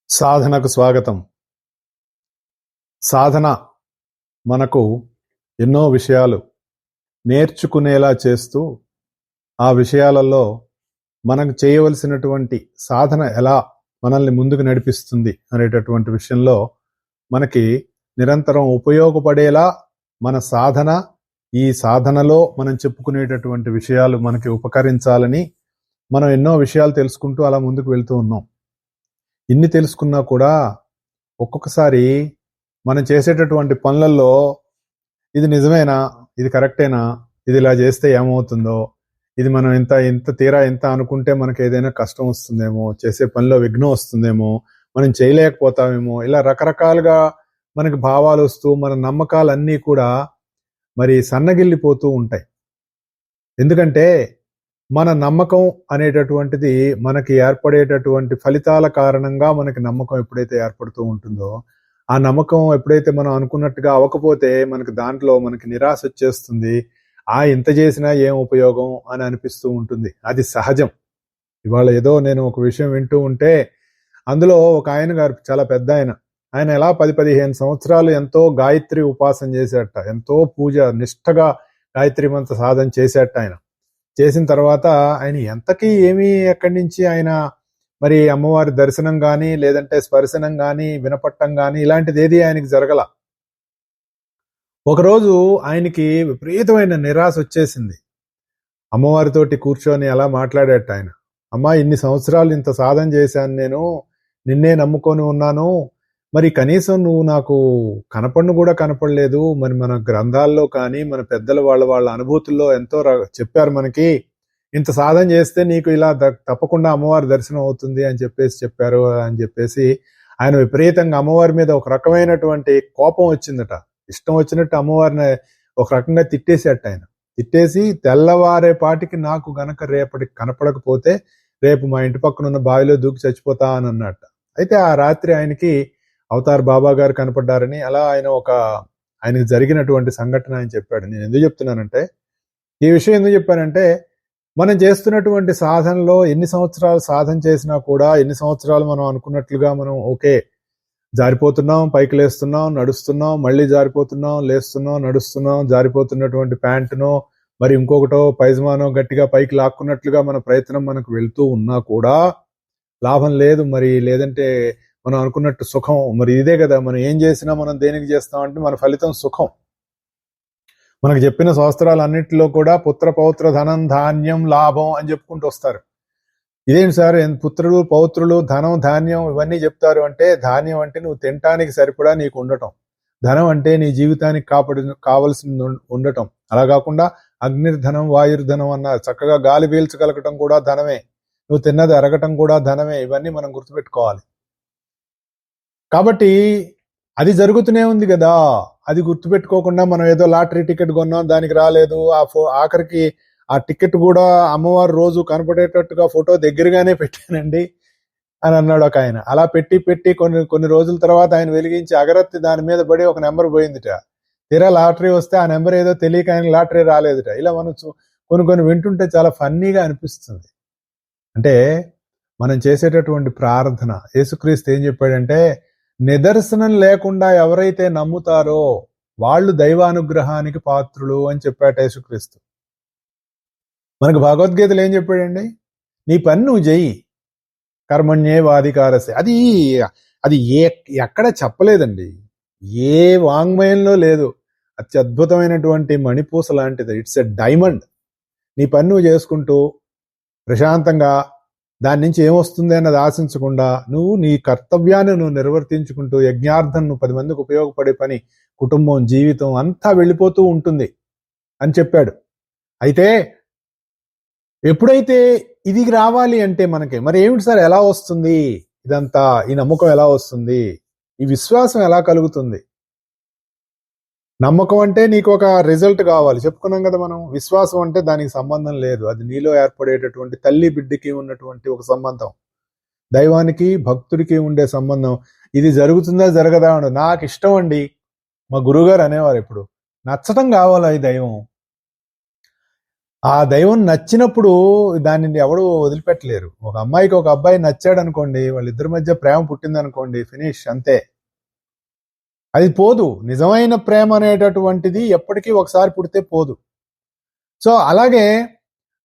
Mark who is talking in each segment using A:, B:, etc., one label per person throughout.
A: సాధనకు స్వాగతం. సాధన మనకు ఎన్నో విషయాలు నేర్చుకునేలా చేస్తూ, ఆ విషయాలలో మనకు చేయవలసినటువంటి సాధన ఎలా మనల్ని ముందుకు నడిపిస్తుంది అనేటటువంటి విషయంలో మనకి నిరంతరం ఉపయోగపడేలా మన సాధన, ఈ సాధనలో మనం చెప్పుకునేటటువంటి విషయాలు మనకి ఉపకరించాలని మనం ఎన్నో విషయాలు తెలుసుకుంటూ అలా ముందుకు వెళ్తూ ఉన్నాం. ఇన్ని తెలుసుకున్నా కూడా ఒక్కొక్కసారి మనం చేసేటటువంటి పనులలో ఇది నిజమేనా, ఇది కరెక్టేనా, ఇది ఇలా చేస్తే ఏమవుతుందో, ఇది మనం ఇంత అనుకుంటే మనకి ఏదైనా కష్టం వస్తుందేమో, చేసే పనిలో విఘ్నం వస్తుందేమో, మనం చేయలేకపోతామేమో, ఇలా రకరకాలుగా మనకి భావాలు వస్తూ మన నమ్మకాలన్నీ కూడా మరి సన్నగిల్లిపోతూ ఉంటాయి. ఎందుకంటే మన నమ్మకం అనేటటువంటిది మనకి ఏర్పడేటటువంటి ఫలితాల కారణంగా మనకి నమ్మకం ఎప్పుడైతే ఏర్పడుతూ ఉంటుందో, ఆ నమ్మకం ఎప్పుడైతే మనం అనుకున్నట్టుగా అవ్వకపోతే మనకి దాంట్లో మనకి నిరాశ వచ్చేస్తుంది. ఇంత చేసినా ఏం ఉపయోగం అని అనిపిస్తూ ఉంటుంది. అది సహజం. ఇవాళ ఏదో నేను ఒక విషయం వింటూ ఉంటే అందులో ఒక ఆయన గారు, చాలా పెద్ద ఆయన ఎలా 10-15 సంవత్సరాలు ఎంతో గాయత్రి ఉపాసన చేసేట, ఎంతో పూజ నిష్ఠగా గాయత్రి మంత్ర సాధన చేసేట. ఆయన చేసిన తర్వాత ఆయన ఎంతకీ ఏమీ ఎక్కడి నుంచి ఆయన మరి అమ్మవారి దర్శనం కానీ, లేదంటే స్పర్శనం కానీ, వినపట్టం కానీ ఇలాంటిది ఏది ఆయనకి జరగల. ఒకరోజు ఆయనకి విపరీతమైన నిరాశ వచ్చేసింది. అమ్మవారితోటి కూర్చొని అలా మాట్లాడేట ఆయన. అమ్మా, ఇన్ని సంవత్సరాలు ఇంత సాధన చేశాను, నేను నిన్నే నమ్ముకొని ఉన్నాను, మరి కనీసం నువ్వు నాకు కనపడను కూడా కనపడలేదు. మరి మన గ్రంథాల్లో కానీ మన పెద్దల వాళ్ళ అనుభూతుల్లో ఎంతో చెప్పారు మనకి, ఇంత సాధన చేస్తే నీకు ఇలా తప్పకుండా అమ్మవారి దర్శనం అవుతుంది అని చెప్పారు అని చెప్పేసి ఆయన విపరీతంగా అమ్మవారి మీద ఒక రకమైనటువంటి కోపం వచ్చిందట. ఇష్టం వచ్చినట్టు అమ్మవారిని ఒక రకంగా తిట్టేసేట ఆయన. తిట్టేసి తెల్లవారేపాటికి నాకు గనక రేపటికి కనపడకపోతే రేపు మా ఇంటి పక్కన ఉన్న బావిలో దూకి చచ్చిపోతా అని అన్నట్ట. అయితే ఆ రాత్రి ఆయనకి అవతార్ బాబా గారు కనపడ్డారని, అలా ఆయనకి జరిగినటువంటి సంఘటన ఆయన చెప్పాడు. నేను ఎందుకు చెప్తున్నానంటే, ఈ విషయం ఎందుకు చెప్పానంటే, మనం చేస్తున్నటువంటి సాధనలో ఎన్ని సంవత్సరాలు సాధన చేసినా కూడా, ఎన్ని సంవత్సరాలు మనం అనుకున్నట్లుగా మనం ఓకే జారిపోతున్నాం, పైకి లేస్తున్నాం, నడుస్తున్నాం, మళ్ళీ జారిపోతున్నాం, లేస్తున్నాం, నడుస్తున్నాం, జారిపోతున్నటువంటి ప్యాంటునో మరి ఇంకొకటో పైజమానో గట్టిగా పైకి లాక్కున్నట్లుగా మన ప్రయత్నం మనకు వెళ్తూ ఉన్నా కూడా లాభం లేదు. మరి లేదంటే మనం అనుకున్నట్టు సుఖం మరి ఇదే కదా. మనం ఏం చేసినా మనం దేనికి చేస్తామంటే మన ఫలితం సుఖం. మనకు చెప్పిన శాస్త్రాలన్నింటిలో కూడా పుత్ర పౌత్ర ధనం ధాన్యం లాభం అని చెప్పుకుంటూ వస్తారు. ఇదేంటి సార్, పుత్రులు పౌత్రులు ధనం ధాన్యం ఇవన్నీ చెప్తారు అంటే, ధాన్యం అంటే నువ్వు తినటానికి సరిపడా నీకు ఉండటం, ధనం అంటే నీ జీవితానికి కావలసింది ఉండటం. అలా కాకుండా అగ్నిర్ధనం వాయుర్ధనం అన్న చక్కగా గాలి పీల్చగలగటం కూడా ధనమే, నువ్వు తిన్నది అరగటం కూడా ధనమే. ఇవన్నీ మనం గుర్తుపెట్టుకోవాలి. కాబట్టి అది జరుగుతూనే ఉంది కదా. అది గుర్తుపెట్టుకోకుండా మనం ఏదో లాటరీ టికెట్ కొన్నాం, దానికి రాలేదు, ఆఖరికి ఆ టికెట్ కూడా అమ్మవారు రోజు కనపడేటట్టుగా ఫోటో దగ్గరగానే పెట్టానండి అని అన్నాడు ఒక ఆయన. అలా పెట్టి కొన్ని రోజుల తర్వాత ఆయన వెలిగించి అగరత్తి దాని మీద పడి ఒక నెంబర్ పోయిందిట. తీరా లాటరీ వస్తే ఆ నెంబర్ ఏదో తెలియక ఆయన లాటరీ రాలేదుట. ఇలా మనం కొన్ని వింటుంటే చాలా ఫన్నీగా అనిపిస్తుంది. అంటే మనం చేసేటటువంటి ప్రార్థన, యేసుక్రీస్తు ఏం చెప్పాడంటే, నిదర్శనం లేకుండా ఎవరైతే నమ్ముతారో వాళ్ళు దైవానుగ్రహానికి పాత్రులు అని చెప్పాట యేసుక్రీస్తు. మనకు భగవద్గీతలు ఏం చెప్పాడండి, నీ పని నువ్వు చెయ్యి, కర్మణ్యేవాధికారస్తే. అది ఎక్కడ చెప్పలేదండి, ఏ వాంగ్మయంలో లేదు. అత్యద్భుతమైనటువంటి మణిపూస లాంటిది. It's a diamond. నీ పని నువ్వు చేసుకుంటూ ప్రశాంతంగా దాని నుంచి ఏమొస్తుంది అన్నది ఆశించకుండా నువ్వు నీ కర్తవ్యాన్ని నువ్వు నిర్వర్తించుకుంటూ యజ్ఞార్థం నువ్వు 10 మందికి ఉపయోగపడే పని, కుటుంబం, జీవితం అంతా వెళ్ళిపోతూ ఉంటుంది అని చెప్పాడు. అయితే ఎప్పుడైతే ఇది రావాలి అంటే మనకి మరి ఏమిటి సార్, ఎలా వస్తుంది ఇదంతా, ఈ నమ్మకం ఎలా వస్తుంది, ఈ విశ్వాసం ఎలా కలుగుతుంది? నమ్మకం అంటే నీకు ఒక రిజల్ట్ కావాలి, చెప్పుకున్నాం కదా మనం. విశ్వాసం అంటే దానికి సంబంధం లేదు, అది నీలో ఏర్పడేటటువంటి తల్లి బిడ్డకి ఉన్నటువంటి ఒక సంబంధం, దైవానికి భక్తుడికి ఉండే సంబంధం. ఇది జరుగుతుందా జరగదా అండి, నాకు ఇష్టం అండి, మా గురువుగారు అనేవారు ఎప్పుడు, నచ్చటం కావాలా ఈ దైవం. ఆ దైవం నచ్చినప్పుడు దానిని ఎవడు వదిలిపెట్టలేరు. ఒక అమ్మాయికి ఒక అబ్బాయి నచ్చాడు అనుకోండి, వాళ్ళిద్దరి మధ్య ప్రేమ పుట్టింది అనుకోండి, ఫినిష్, అంతే. అది పోదు. నిజమైన ప్రేమ అనేటటువంటిది ఎప్పటికీ ఒకసారి పుడితే పోదు. సో అలాగే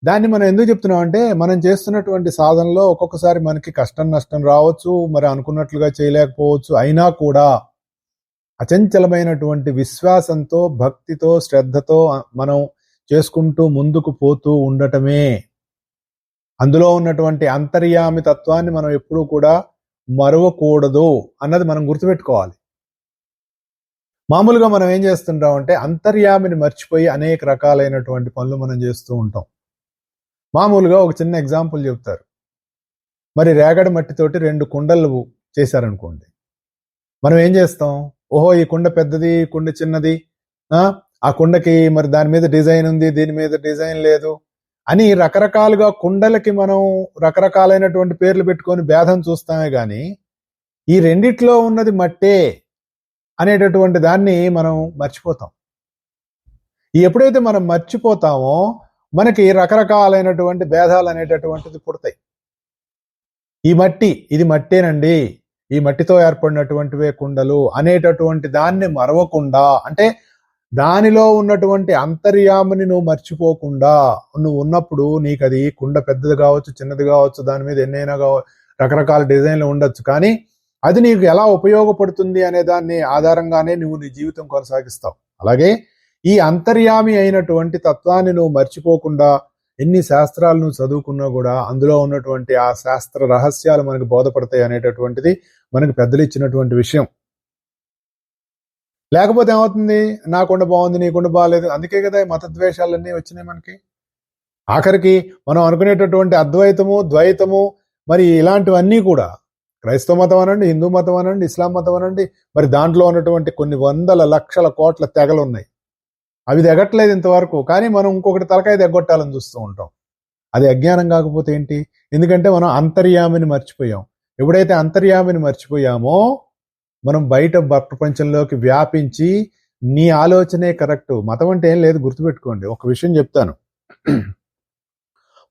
A: దాన్ని మనం ఎందుకు చెప్తున్నాం అంటే, మనం చేస్తున్నటువంటి సాధనలో ఒక్కొక్కసారి మనకి కష్టం నష్టం రావచ్చు, మరి అనుకున్నట్లుగా చేయలేకపోవచ్చు. అయినా కూడా అచంచలమైనటువంటి విశ్వాసంతో, భక్తితో, శ్రద్ధతో మనం చేసుకుంటూ ముందుకు పోతూ ఉండటమే. అందులో ఉన్నటువంటి అంతర్యామి తత్వాన్ని మనం ఎప్పుడూ కూడా మరవకూడదు అన్నది మనం గుర్తుపెట్టుకోవాలి. మామూలుగా మనం ఏం చేస్తుంటాం అంటే, అంతర్యామిని మర్చిపోయి అనేక రకాలైనటువంటి పనులు మనం చేస్తూ ఉంటాం. మామూలుగా ఒక చిన్న ఎగ్జాంపుల్ చెప్తారు. మరి రేగడి మట్టితోటి 2 కుండలు చేశారనుకోండి, మనం ఏం చేస్తాం? ఓహో, ఈ కుండ పెద్దది, ఈ కుండ చిన్నది, ఆ కుండకి మరి దాని మీద డిజైన్ ఉంది, దీని మీద డిజైన్ లేదు అని రకరకాలుగా కుండలకి మనం రకరకాలైనటువంటి పేర్లు పెట్టుకొని భేదం చూస్తామే గాని, ఈ రెండిట్లో ఉన్నది మట్టే అనేటటువంటి దాన్ని మనం మర్చిపోతాం. ఎప్పుడైతే మనం మర్చిపోతామో మనకి రకరకాలైనటువంటి భేదాలు అనేటటువంటిది పుడతాయి. ఈ మట్టి, ఇది మట్టేనండి, ఈ మట్టితో ఏర్పడినటువంటివే కుండలు అనేటటువంటి దాన్ని మరవకుండా, అంటే దానిలో ఉన్నటువంటి అంతర్యామిని నువ్వు మర్చిపోకుండా నువ్వు ఉన్నప్పుడు నీకు అది కుండ పెద్దది కావచ్చు, చిన్నది కావచ్చు, దాని మీద ఎన్నైనా రకరకాల డిజైన్లు ఉండొచ్చు, కానీ అది నీకు ఎలా ఉపయోగపడుతుంది అనే దాన్ని ఆధారంగానే నువ్వు నీ జీవితం కొనసాగిస్తావు. అలాగే ఈ అంతర్యామి అయినటువంటి తత్వాన్ని నువ్వు మర్చిపోకుండా ఎన్ని శాస్త్రాలు నువ్వు చదువుకున్నా కూడా అందులో ఉన్నటువంటి ఆ శాస్త్ర రహస్యాలు మనకు బోధపడతాయి అనేటటువంటిది మనకు పెద్దలు ఇచ్చినటువంటి విషయం. లేకపోతే ఏమవుతుంది? నా కుండ బాగుంది, నీ కుండ బాగాలేదు. అందుకే కదా మతద్వేషాలన్నీ వచ్చినాయి మనకి. ఆఖరికి మనం అనుకునేటటువంటి అద్వైతము, ద్వైతము, మరి ఇలాంటివన్నీ కూడా క్రైస్తవ మతం అనండి, హిందూ మతం అనండి, ఇస్లాం మతం అనండి, మరి దాంట్లో ఉన్నటువంటి కొన్ని వందల లక్షల కోట్ల తెగలు ఉన్నాయి. అవి తెగట్లేదు ఇంతవరకు, కానీ మనం ఇంకొకటి తలకాయ తెగొట్టాలని చూస్తూ ఉంటాం. అది అజ్ఞానం కాకపోతే ఏంటి? ఎందుకంటే మనం అంతర్యామిని మర్చిపోయాం. ఎప్పుడైతే అంతర్యామిని మర్చిపోయామో మనం బయట ప్రపంచంలోకి వ్యాపించి నీ ఆలోచనే కరెక్ట్. మతం అంటే ఏం లేదు, గుర్తుపెట్టుకోండి. ఒక విషయం చెప్తాను.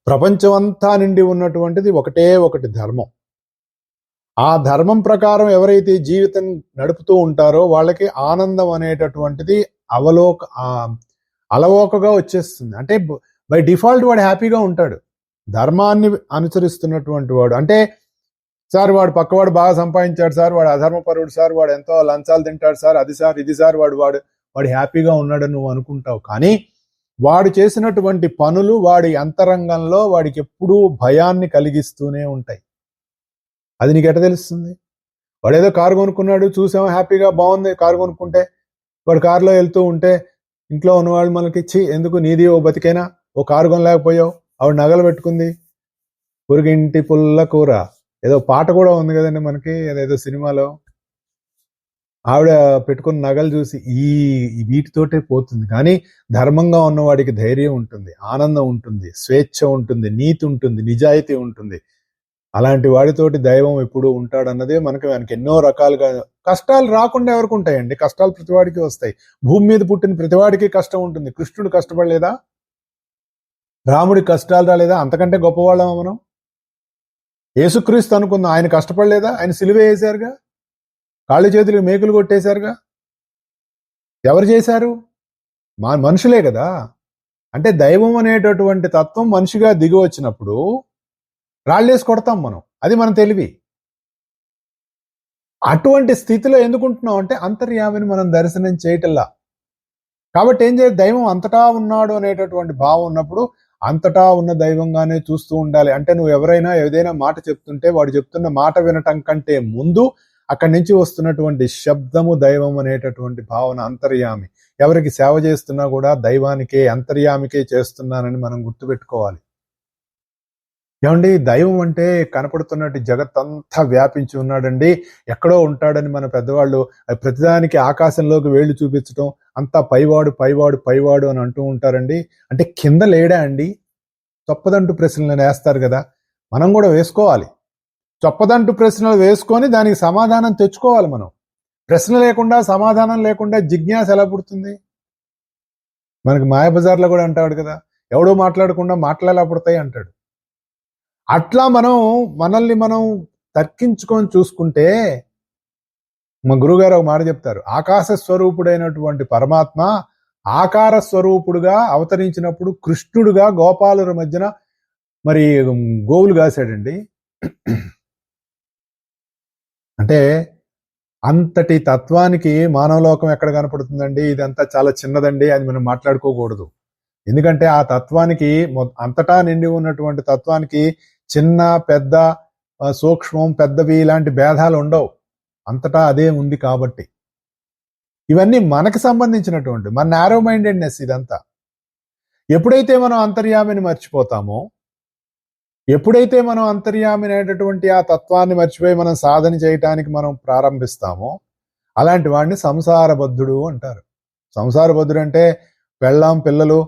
A: ప్రపంచం అంతా నిండి ఉన్నటువంటిది ఒకటే ఒకటి ధర్మం. ఆ ధర్మం ప్రకారం ఎవరైతే జీవితం నడుపుతూ ఉంటారో వాళ్ళకి ఆనందం అనేటటువంటిది అలవోకగా వచ్చేస్తుంది. అంటే బై డిఫాల్ట్ వాడు హ్యాపీగా ఉంటాడు. ధర్మాన్ని అనుసరిస్తున్నటువంటి వాడు, అంటే సార్ వాడు పక్కవాడు బాగా సంపాదించాడు సార్, వాడు అధర్మపరుడు సార్, వాడు ఎంతో లంచాలు తింటాడు సార్, అది సార్ ఇది సార్, వాడు హ్యాపీగా ఉన్నాడని నువ్వు అనుకుంటావు. కానీ వాడు చేసినటువంటి పనులు వాడి అంతరంగంలో వాడికి ఎప్పుడూ భయాన్ని కలిగిస్తూనే ఉంటాయి. అది నీకు ఎట్ట తెలుస్తుంది? వాడు ఏదో కారు కొనుక్కున్నాడు, చూసాము హ్యాపీగా, బాగుంది కారు కొనుక్కుంటే, వాడు కారులో వెళ్తూ ఉంటే ఇంట్లో ఉన్నవాళ్ళు మనకి ఇచ్చి, ఎందుకు నీది ఓ బతికైనా, ఓ కారు కొనలేకపోయావు, ఆవిడ నగలు పెట్టుకుంది, పొరుగింటి పుల్ల కూర, ఏదో పాట కూడా ఉంది కదండి మనకి, అదేదో సినిమాలో, ఆవిడ పెట్టుకున్న నగలు చూసి వీటితోటే పోతుంది. కానీ ధర్మంగా ఉన్నవాడికి ధైర్యం ఉంటుంది, ఆనందం ఉంటుంది, స్వేచ్ఛ ఉంటుంది, నీతి ఉంటుంది, నిజాయితీ ఉంటుంది. అలాంటి వాడితోటి దైవం ఎప్పుడు ఉంటాడన్నదే మనకి ఎన్నో రకాలుగా. కష్టాలు రాకుండా ఎవరికి ఉంటాయండి? కష్టాలు ప్రతివాడికి వస్తాయి. భూమి మీద పుట్టిన ప్రతివాడికి కష్టం ఉంటుంది. కృష్ణుడు కష్టపడలేదా? రాముడికి కష్టాలు రాలేదా? అంతకంటే గొప్పవాళ్ళమా మనం? యేసుక్రీస్తు అనుకుందాం, ఆయన కష్టపడలేదా? ఆయన సిలువ వేశారుగా, కాళ్ళు చేతులకు మేకులు కొట్టేశారుగా. ఎవరు చేశారు? మనుషులే కదా. అంటే దైవం అనేటటువంటి తత్వం మనిషిగా దిగి వచ్చినప్పుడు రాళ్ళేసి కొడతాం మనం, అది మన తెలివి. అటువంటి స్థితిలో ఎందుకుంటున్నాం అంటే అంతర్యామిని మనం దర్శనం చేయటల్లా. కాబట్టి ఏం చేయాలి? దైవం అంతటా ఉన్నాడు అనేటటువంటి భావం ఉన్నప్పుడు అంతటా ఉన్న దైవంగానే చూస్తూ ఉండాలి. అంటే నువ్వు ఎవరైనా ఏదైనా మాట చెప్తుంటే వాడు చెప్తున్న మాట వినటం కంటే ముందు అక్కడి నుంచి వస్తున్నటువంటి శబ్దము దైవం అనేటటువంటి భావన, అంతర్యామి. ఎవరికి సేవ చేస్తున్నా కూడా దైవానికే, అంతర్యామికే చేస్తున్నానని మనం గుర్తుపెట్టుకోవాలి. ఏమండి, దైవం అంటే కనపడుతున్నట్టు జగత్తంతా వ్యాపించి ఉన్నాడండి, ఎక్కడో ఉంటాడని మన పెద్దవాళ్ళు ప్రతిదానికి ఆకాశంలోకి వేళ్లు చూపించడం, అంతా పైవాడు పైవాడు పైవాడు అని అంటూ ఉంటారండి. అంటే కింద లేడా అండి? చొప్పదంటు ప్రశ్నలు వేస్తారు కదా, మనం కూడా వేసుకోవాలి. చొప్పదంటు ప్రశ్నలు వేసుకొని దానికి సమాధానం తెచ్చుకోవాలి మనం. ప్రశ్న లేకుండా, సమాధానం లేకుండా జిజ్ఞాస ఎలా పుడుతుంది? మనకి మాయాబజార్లో కూడా అంటాడు కదా, ఎవడో మాట్లాడకుండా మాటలు పుడతాయి అంటాడు. అట్లా మనల్ని మనం తర్కించుకొని చూసుకుంటే, మా గురుగారు ఒక మాట చెప్తారు, ఆకాశ స్వరూపుడైనటువంటి పరమాత్మ ఆకార స్వరూపుడుగా అవతరించినప్పుడు కృష్ణుడుగా గోపాలుల మధ్యన మరి గోవులు కాశాడండి. అంటే అంతటి తత్వానికి మానవలోకం ఎక్కడ కనపడుతుందండి? ఇదంతా చాలా చిన్నదండి, అది మనం మాట్లాడుకోకూడదు. ఎందుకంటే ఆ తత్వానికి అంతటా నిండి ఉన్నటువంటి తత్వానికి చిన్న పెద్ద సూక్ష్మం పెద్దవి ఇలాంటి భేదాలు ఉండవు. అంతటా అదే ఉంది కాబట్టి ఇవన్నీ మనకు సంబంధించినటువంటి మన నారో మైండెడ్నెస్ ఇదంతా. ఎప్పుడైతే మనం అంతర్యామిని మర్చిపోతామో, ఎప్పుడైతే మనం అంతర్యామినైనటువంటి ఆ తత్వాన్ని మర్చిపోయి మనం సాధన చేయటానికి మనం ప్రారంభిస్తామో, అలాంటి వాడిని సంసారబద్ధుడు అంటారు. సంసారబద్ధుడు అంటే పెళ్ళాం పిల్లలు,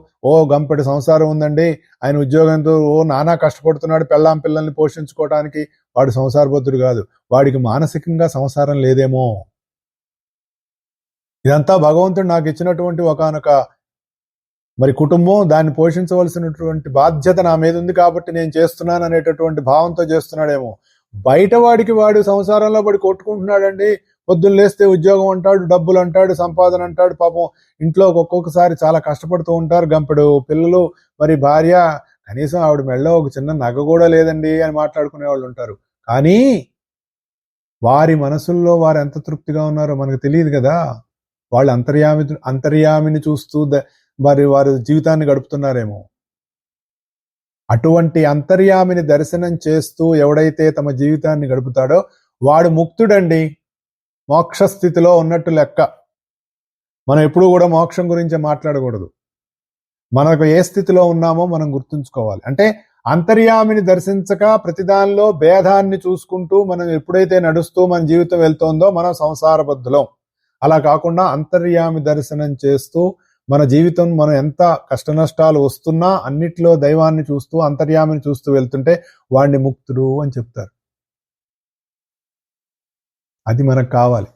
A: గంపెడు సంసారం ఉందండి, ఆయన ఉద్యోగంతో నానా కష్టపడుతున్నాడు పెళ్ళాం పిల్లల్ని పోషించుకోవడానికి, వాడు సంసారబద్ధుడు కాదు. వాడికి మానసికంగా సంసారం లేదేమో. ఇదంతా భగవంతుడు నాకు ఇచ్చినటువంటి ఒకానొక మరి కుటుంబం, దాన్ని పోషించవలసినటువంటి బాధ్యత నా మీద ఉంది కాబట్టి నేను చేస్తున్నాను అనేటటువంటి భావంతో చేస్తున్నాడేమో. బయట వాడు సంసారంలో పడి కొట్టుకుంటున్నాడండి. పొద్దున్న లేస్తే ఉద్యోగం అంటాడు, డబ్బులు అంటాడు, సంపాదన అంటాడు. పాపం ఇంట్లో ఒక్కొక్కసారి చాలా కష్టపడుతూ ఉంటారు. గంపెడు పిల్లలు, మరి భార్య, కనీసం ఆవిడ మెళ్ళో ఒక చిన్న నగ కూడా లేదండి అని మాట్లాడుకునే వాళ్ళు ఉంటారు. కానీ వారి మనసుల్లో వారు ఎంత తృప్తిగా ఉన్నారో మనకు తెలియదు కదా. వాళ్ళు అంతర్యామిని చూస్తూ వారి జీవితాన్ని గడుపుతున్నారేమో. అటువంటి అంతర్యామిని దర్శనం చేస్తూ ఎవడైతే తమ జీవితాన్ని గడుపుతాడో వాడు ముక్తుడండి, మోక్షస్థితిలో ఉన్నట్టు లెక్క. మనం ఎప్పుడూ కూడా మోక్షం గురించి మాట్లాడకూడదు. మనకు ఏ స్థితిలో ఉన్నామో మనం గుర్తుంచుకోవాలి. అంటే అంతర్యామిని దర్శించక ప్రతిదానిలో భేదాన్ని చూసుకుంటూ మనం ఎప్పుడైతే నడుస్తూ మన జీవితం వెళ్తోందో మనం సంసారబద్ధులం. అలా కాకుండా అంతర్యామి దర్శనం చేస్తూ మన జీవితం మనం ఎంత కష్ట నష్టాలు వస్తున్నా అన్నిట్లో దైవాన్ని చూస్తూ అంతర్యామిని చూస్తూ వెళ్తుంటే వాడిని ముక్తుడు అని చెప్తారు. అది మనకు కావాలి.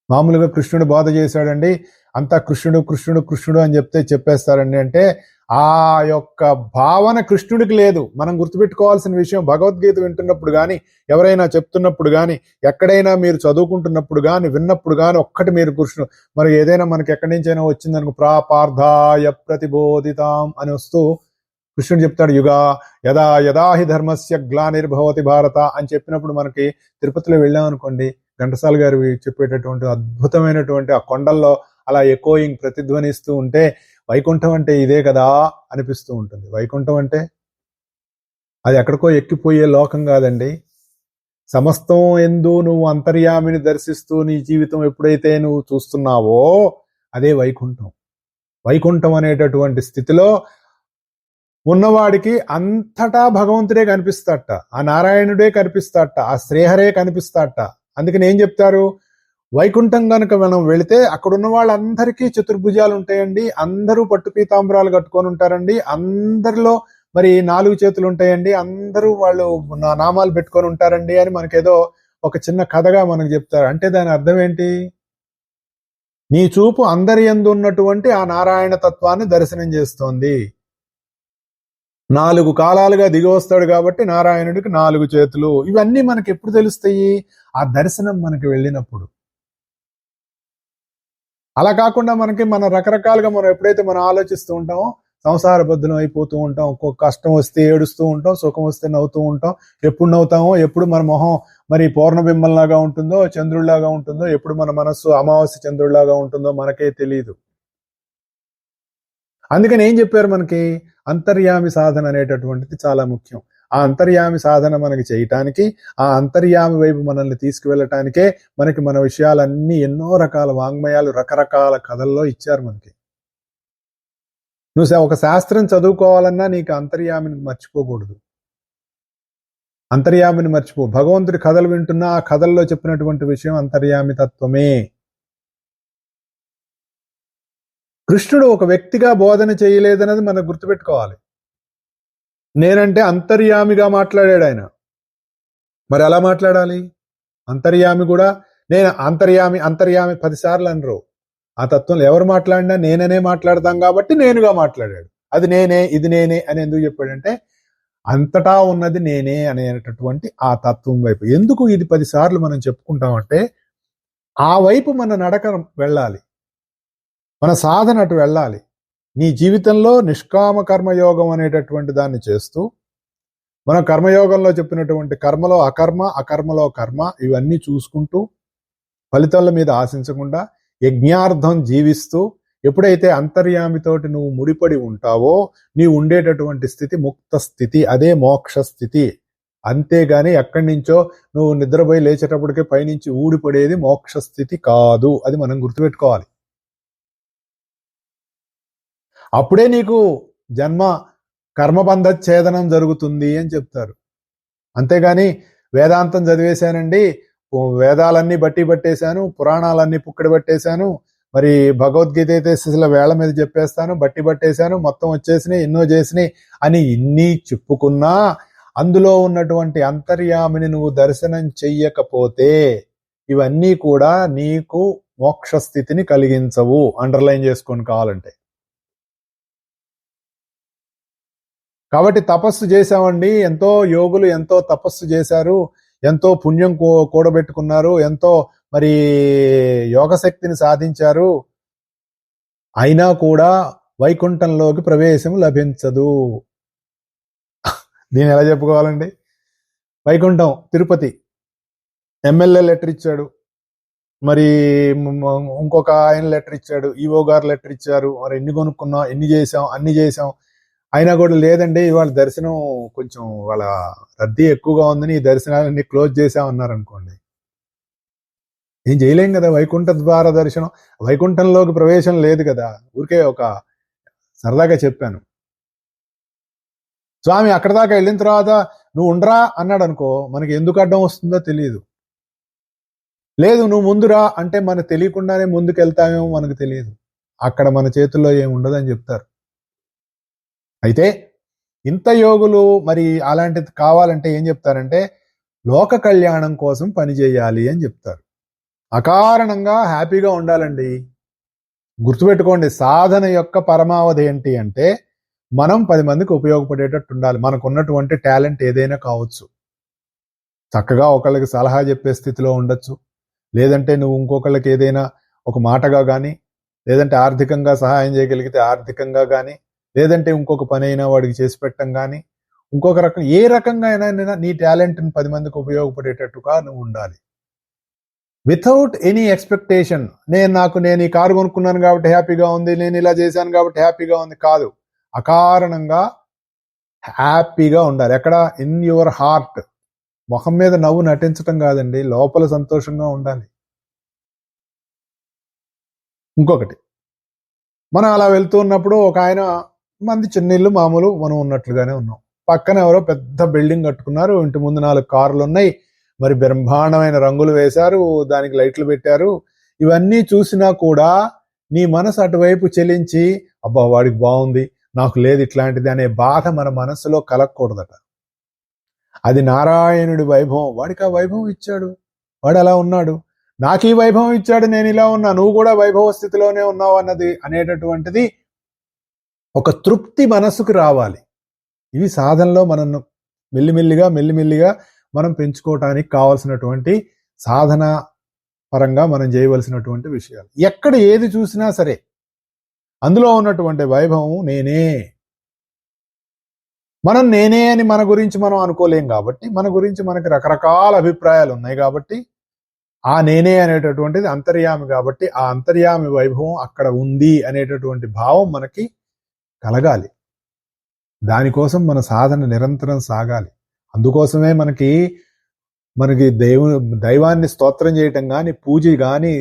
A: మామూలుగా కృష్ణుడు బోధ చేశాడండి, అంతా కృష్ణుడు కృష్ణుడు కృష్ణుడు అని చెప్పేస్తారండి అంటే ఆ యొక్క భావన కృష్ణుడికి లేదు. మనం గుర్తుపెట్టుకోవాల్సిన విషయం, భగవద్గీత వింటున్నప్పుడు కానీ, ఎవరైనా చెప్తున్నప్పుడు కానీ, ఎక్కడైనా మీరు చదువుకుంటున్నప్పుడు కానీ, విన్నప్పుడు కానీ ఒక్కటి మీరు కృష్ణుడు, మరి ఏదైనా మనకి ఎక్కడి నుంచైనా వచ్చిందనుకో, ప్రాపార్థాయ ప్రతిబోధితాం అని వస్తూ కృష్ణుడు చెప్తాడు, యదా యదాహి ధర్మస్య గ్లానిర్భవతి భారత అని చెప్పినప్పుడు మనకి తిరుపతిలో వెళ్ళామనుకోండి, ఘంటసాల గారు చెప్పేటటువంటి అద్భుతమైనటువంటి ఆ కొండల్లో అలా ఎకోయింగ్ ప్రతిధ్వనిస్తూ ఉంటే వైకుంఠం అంటే ఇదే కదా అనిపిస్తూ ఉంటుంది. వైకుంఠం అంటే అది ఎక్కడికో ఎక్కిపోయే లోకం కాదండి. సమస్తం ఎందు నువ్వు అంతర్యామిని దర్శిస్తూ నీ జీవితం ఎప్పుడైతే నువ్వు చూస్తున్నావో అదే వైకుంఠం. వైకుంఠం అనేటటువంటి స్థితిలో ఉన్నవాడికి అంతటా భగవంతుడే కనిపిస్తాట, ఆ నారాయణుడే కనిపిస్తాట, ఆ శ్రీహరే కనిపిస్తాట. అందుకని ఏం చెప్తారు, వైకుంఠం కనుక మనం వెళితే అక్కడున్న వాళ్ళందరికీ చతుర్భుజాలు ఉంటాయండి, అందరూ పట్టు పీతాంబరాలు కట్టుకొని ఉంటారండి, అందరిలో మరి 4 చేతులు ఉంటాయండి, అందరూ వాళ్ళు నామాలు పెట్టుకొని ఉంటారండి అని మనకేదో ఒక చిన్న కథగా మనకు చెప్తారు. అంటే దాని అర్థం ఏంటి, నీ చూపు అందరి యందు ఉన్నటువంటి ఆ నారాయణ తత్వాన్ని దర్శనం చేస్తోంది. 4 కాలాలుగా దిగి వస్తాడు కాబట్టి నారాయణుడికి 4 చేతులు. ఇవన్నీ మనకి ఎప్పుడు తెలుస్తాయి, ఆ దర్శనం మనకి వెళ్ళినప్పుడు. అలా కాకుండా మన రకరకాలుగా మనం ఎప్పుడైతే మనం ఆలోచిస్తూ ఉంటామో సంసార బద్ధులం అయిపోతూ ఉంటాం. ఒక్కొక్క కష్టం వస్తే ఏడుస్తూ ఉంటాం, సుఖం వస్తే నవ్వుతూ ఉంటాం. ఎప్పుడు నవ్వుతామో, ఎప్పుడు మన మొహం మరి పూర్ణబింబంలాగా ఉంటుందో, చంద్రుడిలాగా ఉంటుందో, ఎప్పుడు మన మనస్సు అమావాస్య చంద్రుడిలాగా ఉంటుందో మనకే తెలియదు. అందుకని ఏం చెప్పారు, మనకి అంతర్యామి సాధన అనేటటువంటిది చాలా ముఖ్యం. ఆ అంతర్యామి సాధన మనకి చేయటానికి, ఆ అంతర్యామి వైపు మనల్ని తీసుకువెళ్ళటానికే మనకి మన విషయాలన్నీ ఎన్నో రకాల వాంగ్మయాలు రకరకాల కథల్లో ఇచ్చారు మనకి. నువ్వు ఒక శాస్త్రం చదువుకోవాలన్నా నీకు అంతర్యామిని మర్చిపోకూడదు. అంతర్యామిని మర్చిపో. భగవంతుడి కథలు వింటున్నా ఆ కథల్లో చెప్పినటువంటి విషయం అంతర్యామి తత్వమే. కృష్ణుడు ఒక వ్యక్తిగా బోధన చేయలేదన్నది మనం గుర్తుపెట్టుకోవాలి. నేనంటే అంతర్యామిగా మాట్లాడాడు ఆయన. మరి ఎలా మాట్లాడాలి? అంతర్యామి కూడా నేను అంతర్యామి 10 సార్లు అనరు. ఆ తత్వంలో ఎవరు మాట్లాడినా నేననే మాట్లాడతాం కాబట్టి నేనుగా మాట్లాడాడు. అది నేనే, ఇది నేనే అని ఎందుకు చెప్పాడంటే అంతటా ఉన్నది నేనే అనేటటువంటి ఆ తత్వం వైపు. ఎందుకు ఇది 10 సార్లు మనం చెప్పుకుంటామంటే ఆ వైపు మన నడక వెళ్ళాలి, మన సాధన అటు వెళ్ళాలి. నీ జీవితంలో నిష్కామ కర్మయోగం అనేటటువంటి దాన్ని చేస్తూ, మనం కర్మయోగంలో చెప్పినటువంటి కర్మలో అకర్మ, అకర్మలో కర్మ ఇవన్నీ చూసుకుంటూ, ఫలితాల మీద ఆశించకుండా యజ్ఞార్థం జీవిస్తూ, ఎప్పుడైతే అంతర్యామితోటి నువ్వు ముడిపడి ఉంటావో నీవు ఉండేటటువంటి స్థితి ముక్త స్థితి, అదే మోక్ష స్థితి. అంతేగాని ఎక్కడి నుంచో నువ్వు నిద్రపోయి లేచేటప్పటికే పైనుంచి ఊడిపడేది మోక్ష స్థితి కాదు. అది మనం గుర్తుపెట్టుకోవాలి. అప్పుడే నీకు జన్మ కర్మబంధ ఛేదనం జరుగుతుంది అని చెప్తారు. అంతేగాని వేదాంతం చదివేశానండి, వేదాలన్నీ బట్టి పట్టేశాను, పురాణాలన్నీ పుక్కడి పట్టేశాను, మరి భగవద్గీత అయితే అసలు వేళ్ల మీద చెప్పేస్తాను, బట్టి పట్టేశాను, మొత్తం వచ్చేసినాయి, ఎన్నో చేసినాయి అని ఇన్ని చెప్పుకున్నా అందులో ఉన్నటువంటి అంతర్యామిని నువ్వు దర్శనం చెయ్యకపోతే ఇవన్నీ కూడా నీకు మోక్ష స్థితిని కలిగించవు. అండర్లైన్ చేసుకొని కావాలంటే. కాబట్టి తపస్సు చేశామండి, ఎంతో యోగులు ఎంతో తపస్సు చేశారు, ఎంతో పుణ్యం కూడబెట్టుకున్నారు, ఎంతో మరి యోగశక్తిని సాధించారు, అయినా కూడా వైకుంఠంలోకి ప్రవేశం లభించదు. దీన్ని ఎలా చెప్పుకోవాలండి? వైకుంఠం తిరుపతి ఎమ్మెల్యే లెటర్ ఇచ్చాడు, మరి ఇంకొక ఆయన లెటర్ ఇచ్చాడు, ఈవో గారు లెటర్ ఇచ్చారు, మరి ఎన్ని కొనుక్కున్నాం, ఎన్ని చేసాం, అన్ని చేసాం, అయినా కూడా లేదండి ఇవాళ దర్శనం కొంచెం వాళ్ళ రద్దీ ఎక్కువగా ఉందని ఈ దర్శనాలన్నీ క్లోజ్ చేసామన్నారు అనుకోండి, ఏం చేయలేం కదా. వైకుంఠ ద్వార దర్శనం, వైకుంఠంలోకి ప్రవేశం లేదు కదా. ఊరికే ఒక సరదాగా చెప్పాను. స్వామి అక్కడ దాకా వెళ్ళిన తర్వాత నువ్వు ఉండరా అన్నాడు అనుకో, మనకి ఎందుకు అడ్డం వస్తుందో తెలియదు. లేదు నువ్వు ముందురా అంటే మనకు తెలియకుండానే ముందుకు వెళ్తామేమో మనకు తెలియదు. అక్కడ మన చేతుల్లో ఏమి ఉండదని చెప్తారు. అయితే ఇంత యోగులు మరి అలాంటిది కావాలంటే ఏం చెప్తారంటే లోక కళ్యాణం కోసం పనిచేయాలి అని చెప్తారు. అకారణంగా హ్యాపీగా ఉండాలండి. గుర్తుపెట్టుకోండి, సాధన యొక్క పరమావధి ఏంటి అంటే మనం 10 మందికి ఉపయోగపడేటట్టు ఉండాలి. మనకున్నటువంటి టాలెంట్ ఏదైనా కావచ్చు. చక్కగా ఒకళ్ళకి సలహా చెప్పే స్థితిలో ఉండొచ్చు, లేదంటే నువ్వు ఇంకొకళ్ళకి ఏదైనా ఒక మాటగా కానీ, లేదంటే ఆర్థికంగా సహాయం చేయగలిగితే ఆర్థికంగా కానీ, లేదంటే ఇంకొక పని అయినా వాడికి చేసి పెట్టడం కానీ, ఇంకొక రకం ఏ రకంగా అయినా నీ టాలెంట్ని 10 మందికి ఉపయోగపడేటట్టుగా నువ్వు ఉండాలి. Without any expectation. నేను ఈ కారు కొనుక్కున్నాను కాబట్టి హ్యాపీగా ఉంది, నేను ఇలా చేశాను కాబట్టి హ్యాపీగా ఉంది కాదు. అకారణంగా హ్యాపీగా ఉండాలి. ఎక్కడ? In your heart. ముఖం మీద నవ్వు నటించటం కాదండి, లోపల సంతోషంగా ఉండాలి. ఇంకొకటి, మనం అలా వెళ్తూ ఉన్నప్పుడు ఒక ఆయన, మంది చిన్న ఇల్లు మామూలు మనం ఉన్నట్లుగానే ఉన్నాం, పక్కన ఎవరో పెద్ద బిల్డింగ్ కట్టుకున్నారు, ఇంటి ముందు 4 కార్లు ఉన్నాయి, మరి బ్రహ్మాండమైన రంగులు వేశారు, దానికి లైట్లు పెట్టారు. ఇవన్నీ చూసినా కూడా నీ మనసు అటువైపు చెలించి అబ్బా వాడికి బాగుంది, నాకు లేదు ఇట్లాంటిది అనే బాధ మన మనసులో కలగకూడదట. అది నారాయణుడి వైభవం. వాడికి ఆ వైభవం ఇచ్చాడు, వాడు అలా ఉన్నాడు. నాకు ఈ వైభవం ఇచ్చాడు, నేను ఇలా ఉన్నా, నువ్వు కూడా వైభవ స్థితిలోనే ఉన్నావు అనేటటువంటిది ఒక తృప్తి మనసుకు రావాలి. ఇవి సాధనలో మనం మెల్లిమెల్లిగా మనం పెంచుకోవటానికి కావాల్సినటువంటి సాధన పరంగా మనం చేయవలసినటువంటి విషయాలు. ఎక్కడ ఏది చూసినా సరే అందులో ఉన్నటువంటి వైభవం నేనే. మనం నేనే అని మన గురించి మనం అనుకోలేం కాబట్టి, మన గురించి మనకి రకరకాల అభిప్రాయాలు ఉన్నాయి కాబట్టి, ఆ నేనే అనేటటువంటిది అంతర్యామి కాబట్టి ఆ అంతర్యామి వైభవం అక్కడ ఉంది అనేటటువంటి భావం మనకి కలగాలి. దానికోసం మన సాధన నిరంతరం సాగాలి. అందుకోసమే మనకి దైవాన్ని స్తోత్రం చేయటం కానీ, పూజ కానీ,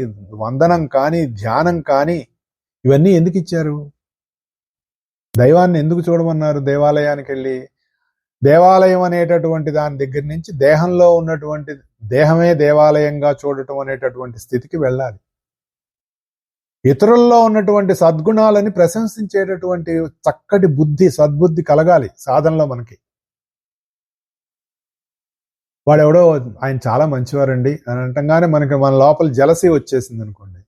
A: వందనం కానీ, ధ్యానం కానీ ఇవన్నీ ఎందుకు ఇచ్చారు? దైవాన్ని ఎందుకు చూడమన్నారు? దేవాలయానికి వెళ్ళి దేవాలయం అనేటటువంటి దాని దగ్గర నుంచి దేహంలో ఉన్నటువంటి దేహమే దేవాలయంగా చూడటం అనేటటువంటి స్థితికి వెళ్ళాలి. ఇతరుల్లో ఉన్నటువంటి సద్గుణాలని ప్రశంసించేటటువంటి చక్కటి బుద్ధి, సద్బుద్ధి కలగాలి సాధనలో మనకి. వాడెవడో ఆయన చాలా మంచివారండి అని అంటంగానే మనకి మన లోపల జలసీ వచ్చేసింది అనుకోండి,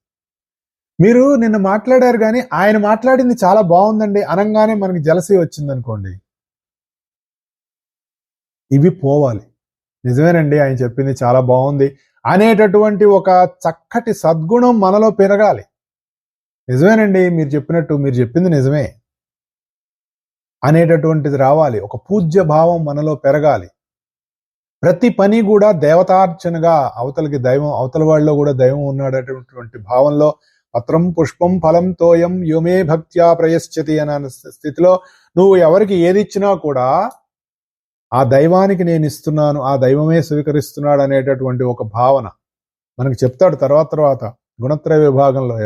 A: మీరు నిన్న మాట్లాడారు కానీ ఆయన మాట్లాడింది చాలా బాగుందండి అనంగానే మనకి జలసీ వచ్చింది అనుకోండి, ఇవి పోవాలి. నిజమేనండి, ఆయన చెప్పింది చాలా బాగుంది అనేటటువంటి ఒక చక్కటి సద్గుణం మనలో పెరగాలి. నిజమేనండి, మీరు చెప్పినట్టు, మీరు చెప్పింది నిజమే అనేటటువంటిది రావాలి. ఒక పూజ్య భావం మనలో పెరగాలి. ప్రతి పని కూడా దేవతార్చనగా, అవతలకి దైవం, అవతల వాళ్ళలో కూడా దైవం ఉన్నాడటువంటి భావంలో, పత్రం పుష్పం ఫలం తోయం యుమే భక్త్యా ప్రయశ్చతి అనే స్థితిలో నువ్వు ఎవరికి ఏది ఇచ్చినా కూడా ఆ దైవానికి నేను ఇస్తున్నాను, ఆ దైవమే స్వీకరిస్తున్నాడు అనేటటువంటి ఒక భావన మనకు చెప్తాడు. తర్వాత గుణత్రయ విభాగంలో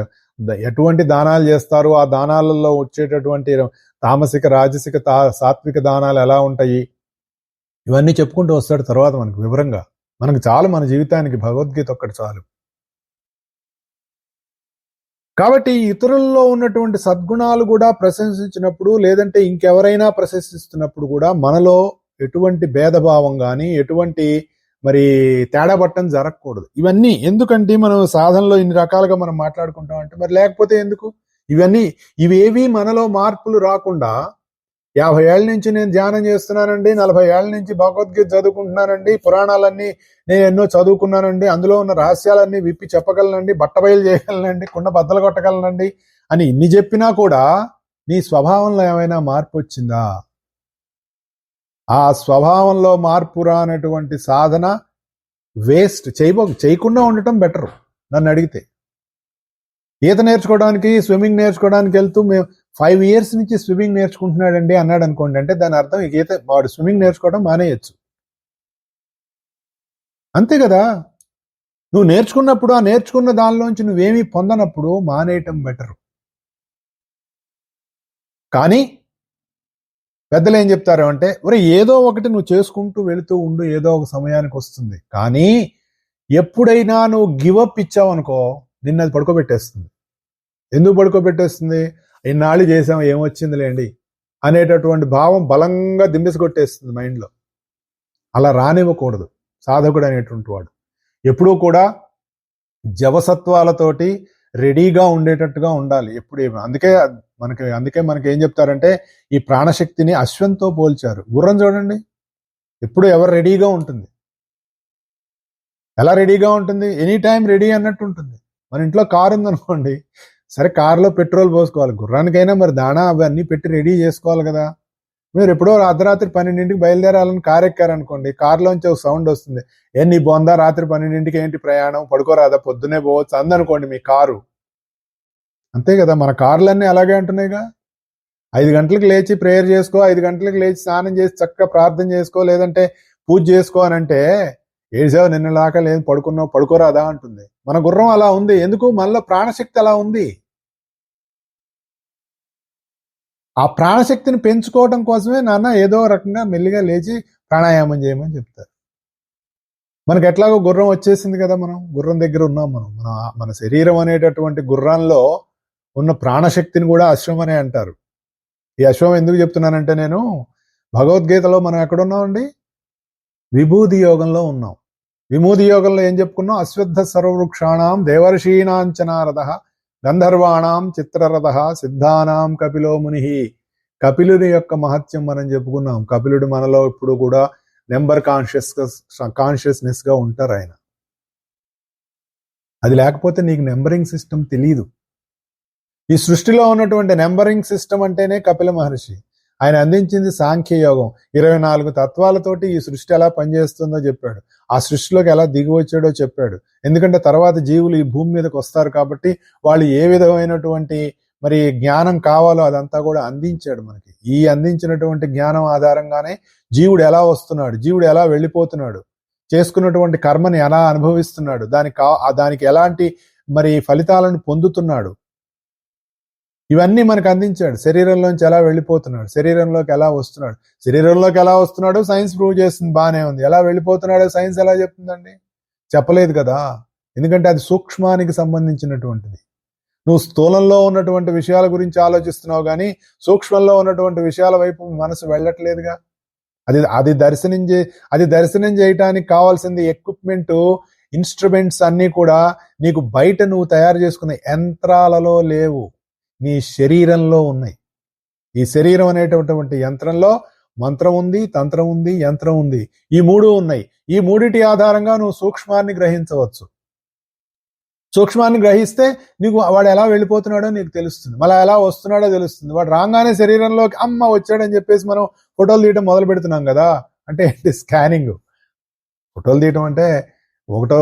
A: ఎటువంటి దానాలు చేస్తారు, ఆ దానాలలో వచ్చేటటువంటి తామసిక, రాజసిక, సాత్విక దానాలు ఎలా ఉంటాయి, ఇవన్నీ చెప్పుకుంటూ వస్తాడు తర్వాత మనకు వివరంగా. మనకు చాలు, మన జీవితానికి భగవద్గీత ఒక్కటి చాలు. కాబట్టి ఇతరుల్లో ఉన్నటువంటి సద్గుణాలు కూడా ప్రశంసించినప్పుడు, లేదంటే ఇంకెవరైనా ప్రశంసిస్తున్నప్పుడు కూడా మనలో ఎటువంటి భేదభావం కానీ, ఎటువంటి మరి తేడా బట్టం జరగకూడదు. ఇవన్నీ ఎందుకంటే మనం సాధనలో ఇన్ని రకాలుగా మనం మాట్లాడుకుంటాం అంటే, మరి లేకపోతే ఎందుకు ఇవేవి మనలో మార్పులు రాకుండా, 50 ఏళ్ళ నుంచి నేను ధ్యానం చేస్తున్నానండి, 40 ఏళ్ళ నుంచి భగవద్గీత చదువుకుంటున్నానండి, పురాణాలన్నీ నేను ఎన్నో చదువుకున్నానండి, అందులో ఉన్న రహస్యాలన్నీ విప్పి చెప్పగలనండి, బట్టబయలు చేయగలనండి, కుండ బద్దలు కొట్టగలనండి అని ఇన్ని చెప్పినా కూడా నీ స్వభావంలో ఏమైనా మార్పు వచ్చిందా? ఆ స్వభావంలో మార్పు రానటువంటి సాధన వేస్ట్. చేయకుండా ఉండటం బెటర్ నన్ను అడిగితే. ఈత నేర్చుకోవడానికి, స్విమ్మింగ్ నేర్చుకోవడానికి వెళ్తూ మేము 5 years నుంచి స్విమ్మింగ్ నేర్చుకుంటున్నాడండి అన్నాడు అనుకోండి, అంటే దాని అర్థం వాడు స్విమ్మింగ్ నేర్చుకోవడం మానేయచ్చు. అంతే కదా. నువ్వు నేర్చుకున్నప్పుడు, ఆ నేర్చుకున్న దానిలోంచి నువ్వేమీ పొందనప్పుడు మానేయటం బెటర్. కానీ పెద్దలు ఏం చెప్తారు అంటే, ఒరే ఏదో ఒకటి నువ్వు చేసుకుంటూ వెళుతూ ఉండు, ఏదో ఒక సమయానికి వస్తుంది. కానీ ఎప్పుడైనా నువ్వు గివప్ ఇచ్చావనుకో, నిన్న అది పడుకోబెట్టేస్తుంది. ఎందుకు పడుకోబెట్టేస్తుంది? ఇన్నాళ్ళు చేసాం, ఏమొచ్చిందిలేండి అనేటటువంటి భావం బలంగా దింబేసి కొట్టేస్తుంది మైండ్లో. అలా రానివ్వకూడదు సాధకుడు అనేటువంటి వాడు. ఎప్పుడూ కూడా జవసత్వాలతోటి రెడీగా ఉండేటట్టుగా ఉండాలి ఎప్పుడు. అందుకే మనకి ఏం చెప్తారంటే, ఈ ప్రాణశక్తిని అశ్వంతో పోల్చారు. గుర్రం చూడండి, ఎప్పుడు ఎవరు రెడీగా ఉంటుంది, ఎలా రెడీగా ఉంటుంది, ఎనీ టైం రెడీ అన్నట్టు ఉంటుంది. మన ఇంట్లో కారు ఉందనుకోండి, సరే కారులో పెట్రోల్ పోసుకోవాలి, గుర్రానికైనా మరి దాణా అవన్నీ పెట్టి రెడీ చేసుకోవాలి కదా. మీరు ఎప్పుడో అర్ధరాత్రి 12ంటికి బయలుదేరాలని కారు ఎక్కారనుకోండి, కారులోంచి ఒక సౌండ్ వస్తుంది, నీ బొందా రాత్రి 12ంటికి ఏంటి ప్రయాణం, పడుకోరాదా, పొద్దునే పోవచ్చు అందనుకోండి మీ కారు. అంతే కదా, మన కార్లన్నీ అలాగే అంటున్నాయిగా. 5 గంటలకు లేచి ప్రేయర్ చేసుకో, 5 గంటలకు లేచి స్నానం చేసి చక్కగా ప్రార్థన చేసుకో, లేదంటే పూజ చేసుకో అని అంటే, ఏడ్చావు నిన్నలాక లేదు పడుకున్నావు, పడుకోరాదా అంటుంది. మన గుర్రం అలా ఉంది. ఎందుకు? మనలో ప్రాణశక్తి అలా ఉంది. ఆ ప్రాణశక్తిని పెంచుకోవడం కోసమే నాన్న ఏదో రకంగా మెల్లిగా లేచి ప్రాణాయామం చేయమని చెప్తారు. మనకు ఎట్లాగో గుర్రం వచ్చేసింది కదా, మనం గుర్రం దగ్గర ఉన్నాం. మన శరీరం అనేటటువంటి గుర్రంలో ఉన్న ప్రాణశక్తిని కూడా అశ్వం అనే అంటారు. ఈ అశ్వం ఎందుకు చెప్తున్నానంటే, నేను భగవద్గీతలో మనం ఎక్కడున్నామండి? విభూతి యోగంలో ఉన్నాం. విభూతి యోగంలో ఏం చెప్పుకున్నాం? అశ్వత్థ సర్వవృక్షాణం దేవర్షీణాంచనారథ గంధర్వాణం చిత్రరథ సిద్ధానాం కపిలో ముని. కపిలుని యొక్క మహత్యం మనం చెప్పుకున్నాం. కపిలుడు మనలో ఇప్పుడు కూడా నెంబర్ కాన్షియస్నెస్ గా ఉంటారు ఆయన. అది లేకపోతే నీకు నెంబరింగ్ సిస్టమ్ తెలియదు. ఈ సృష్టిలో ఉన్నటువంటి నెంబరింగ్ సిస్టమ్ అంటేనే కపిల మహర్షి. ఆయన అందించింది సాంఖ్యయోగం. 24 తత్వాలతోటి ఈ సృష్టి ఎలా పనిచేస్తుందో చెప్పాడు. ఆ సృష్టిలోకి ఎలా దిగి వచ్చాడో చెప్పాడు. ఎందుకంటే తర్వాత జీవులు ఈ భూమి మీదకి వస్తారు కాబట్టి వాళ్ళు ఏ విధమైనటువంటి మరి జ్ఞానం కావాలో అదంతా కూడా అందించాడు మనకి. ఈ అందించినటువంటి జ్ఞానం ఆధారంగానే జీవుడు ఎలా వస్తున్నాడు, జీవుడు ఎలా వెళ్ళిపోతున్నాడు, చేసుకున్నటువంటి కర్మని ఎలా అనుభవిస్తున్నాడు, దానికి ఎలాంటి మరి ఫలితాలను పొందుతున్నాడు, ఇవన్నీ మనకు అందించాడు. శరీరంలోంచి ఎలా వెళ్ళిపోతున్నాడు, శరీరంలోకి ఎలా వస్తున్నాడు సైన్స్ ప్రూవ్ చేస్తుంది, బాగానే ఉంది. ఎలా వెళ్ళిపోతున్నాడో సైన్స్ ఎలా చెప్తుందండి? చెప్పలేదు కదా. ఎందుకంటే అది సూక్ష్మానికి సంబంధించినటువంటిది. నువ్వు స్థూలంలో ఉన్నటువంటి విషయాల గురించి ఆలోచిస్తున్నావు కానీ సూక్ష్మంలో ఉన్నటువంటి విషయాల వైపు మనసు వెళ్ళట్లేదుగా. అది దర్శనం చేయటానికి కావాల్సింది ఎక్విప్మెంట్ ఇన్స్ట్రుమెంట్స్ అన్నీ కూడా నీకు బయట నువ్వు తయారు చేసుకున్న యంత్రాలలో లేవు, నీ శరీరంలో ఉన్నాయి. ఈ శరీరం అనేటటువంటి యంత్రంలో మంత్రం ఉంది, తంత్రం ఉంది, యంత్రం ఉంది. ఈ మూడు ఉన్నాయి. ఈ మూడిటి ఆధారంగా నువ్వు సూక్ష్మాన్ని గ్రహించవచ్చు. సూక్ష్మాన్ని గ్రహిస్తే నీకు వాడు ఎలా వెళ్ళిపోతున్నాడో నీకు తెలుస్తుంది, మళ్ళీ ఎలా వస్తున్నాడో తెలుస్తుంది. వాడు రాగానే శరీరంలోకి అమ్మ వచ్చాడని చెప్పేసి మనం ఫోటోలు తీయడం మొదలు పెడుతున్నాం కదా. అంటే స్కానింగ్. ఫోటోలు తీయటం అంటే 1వ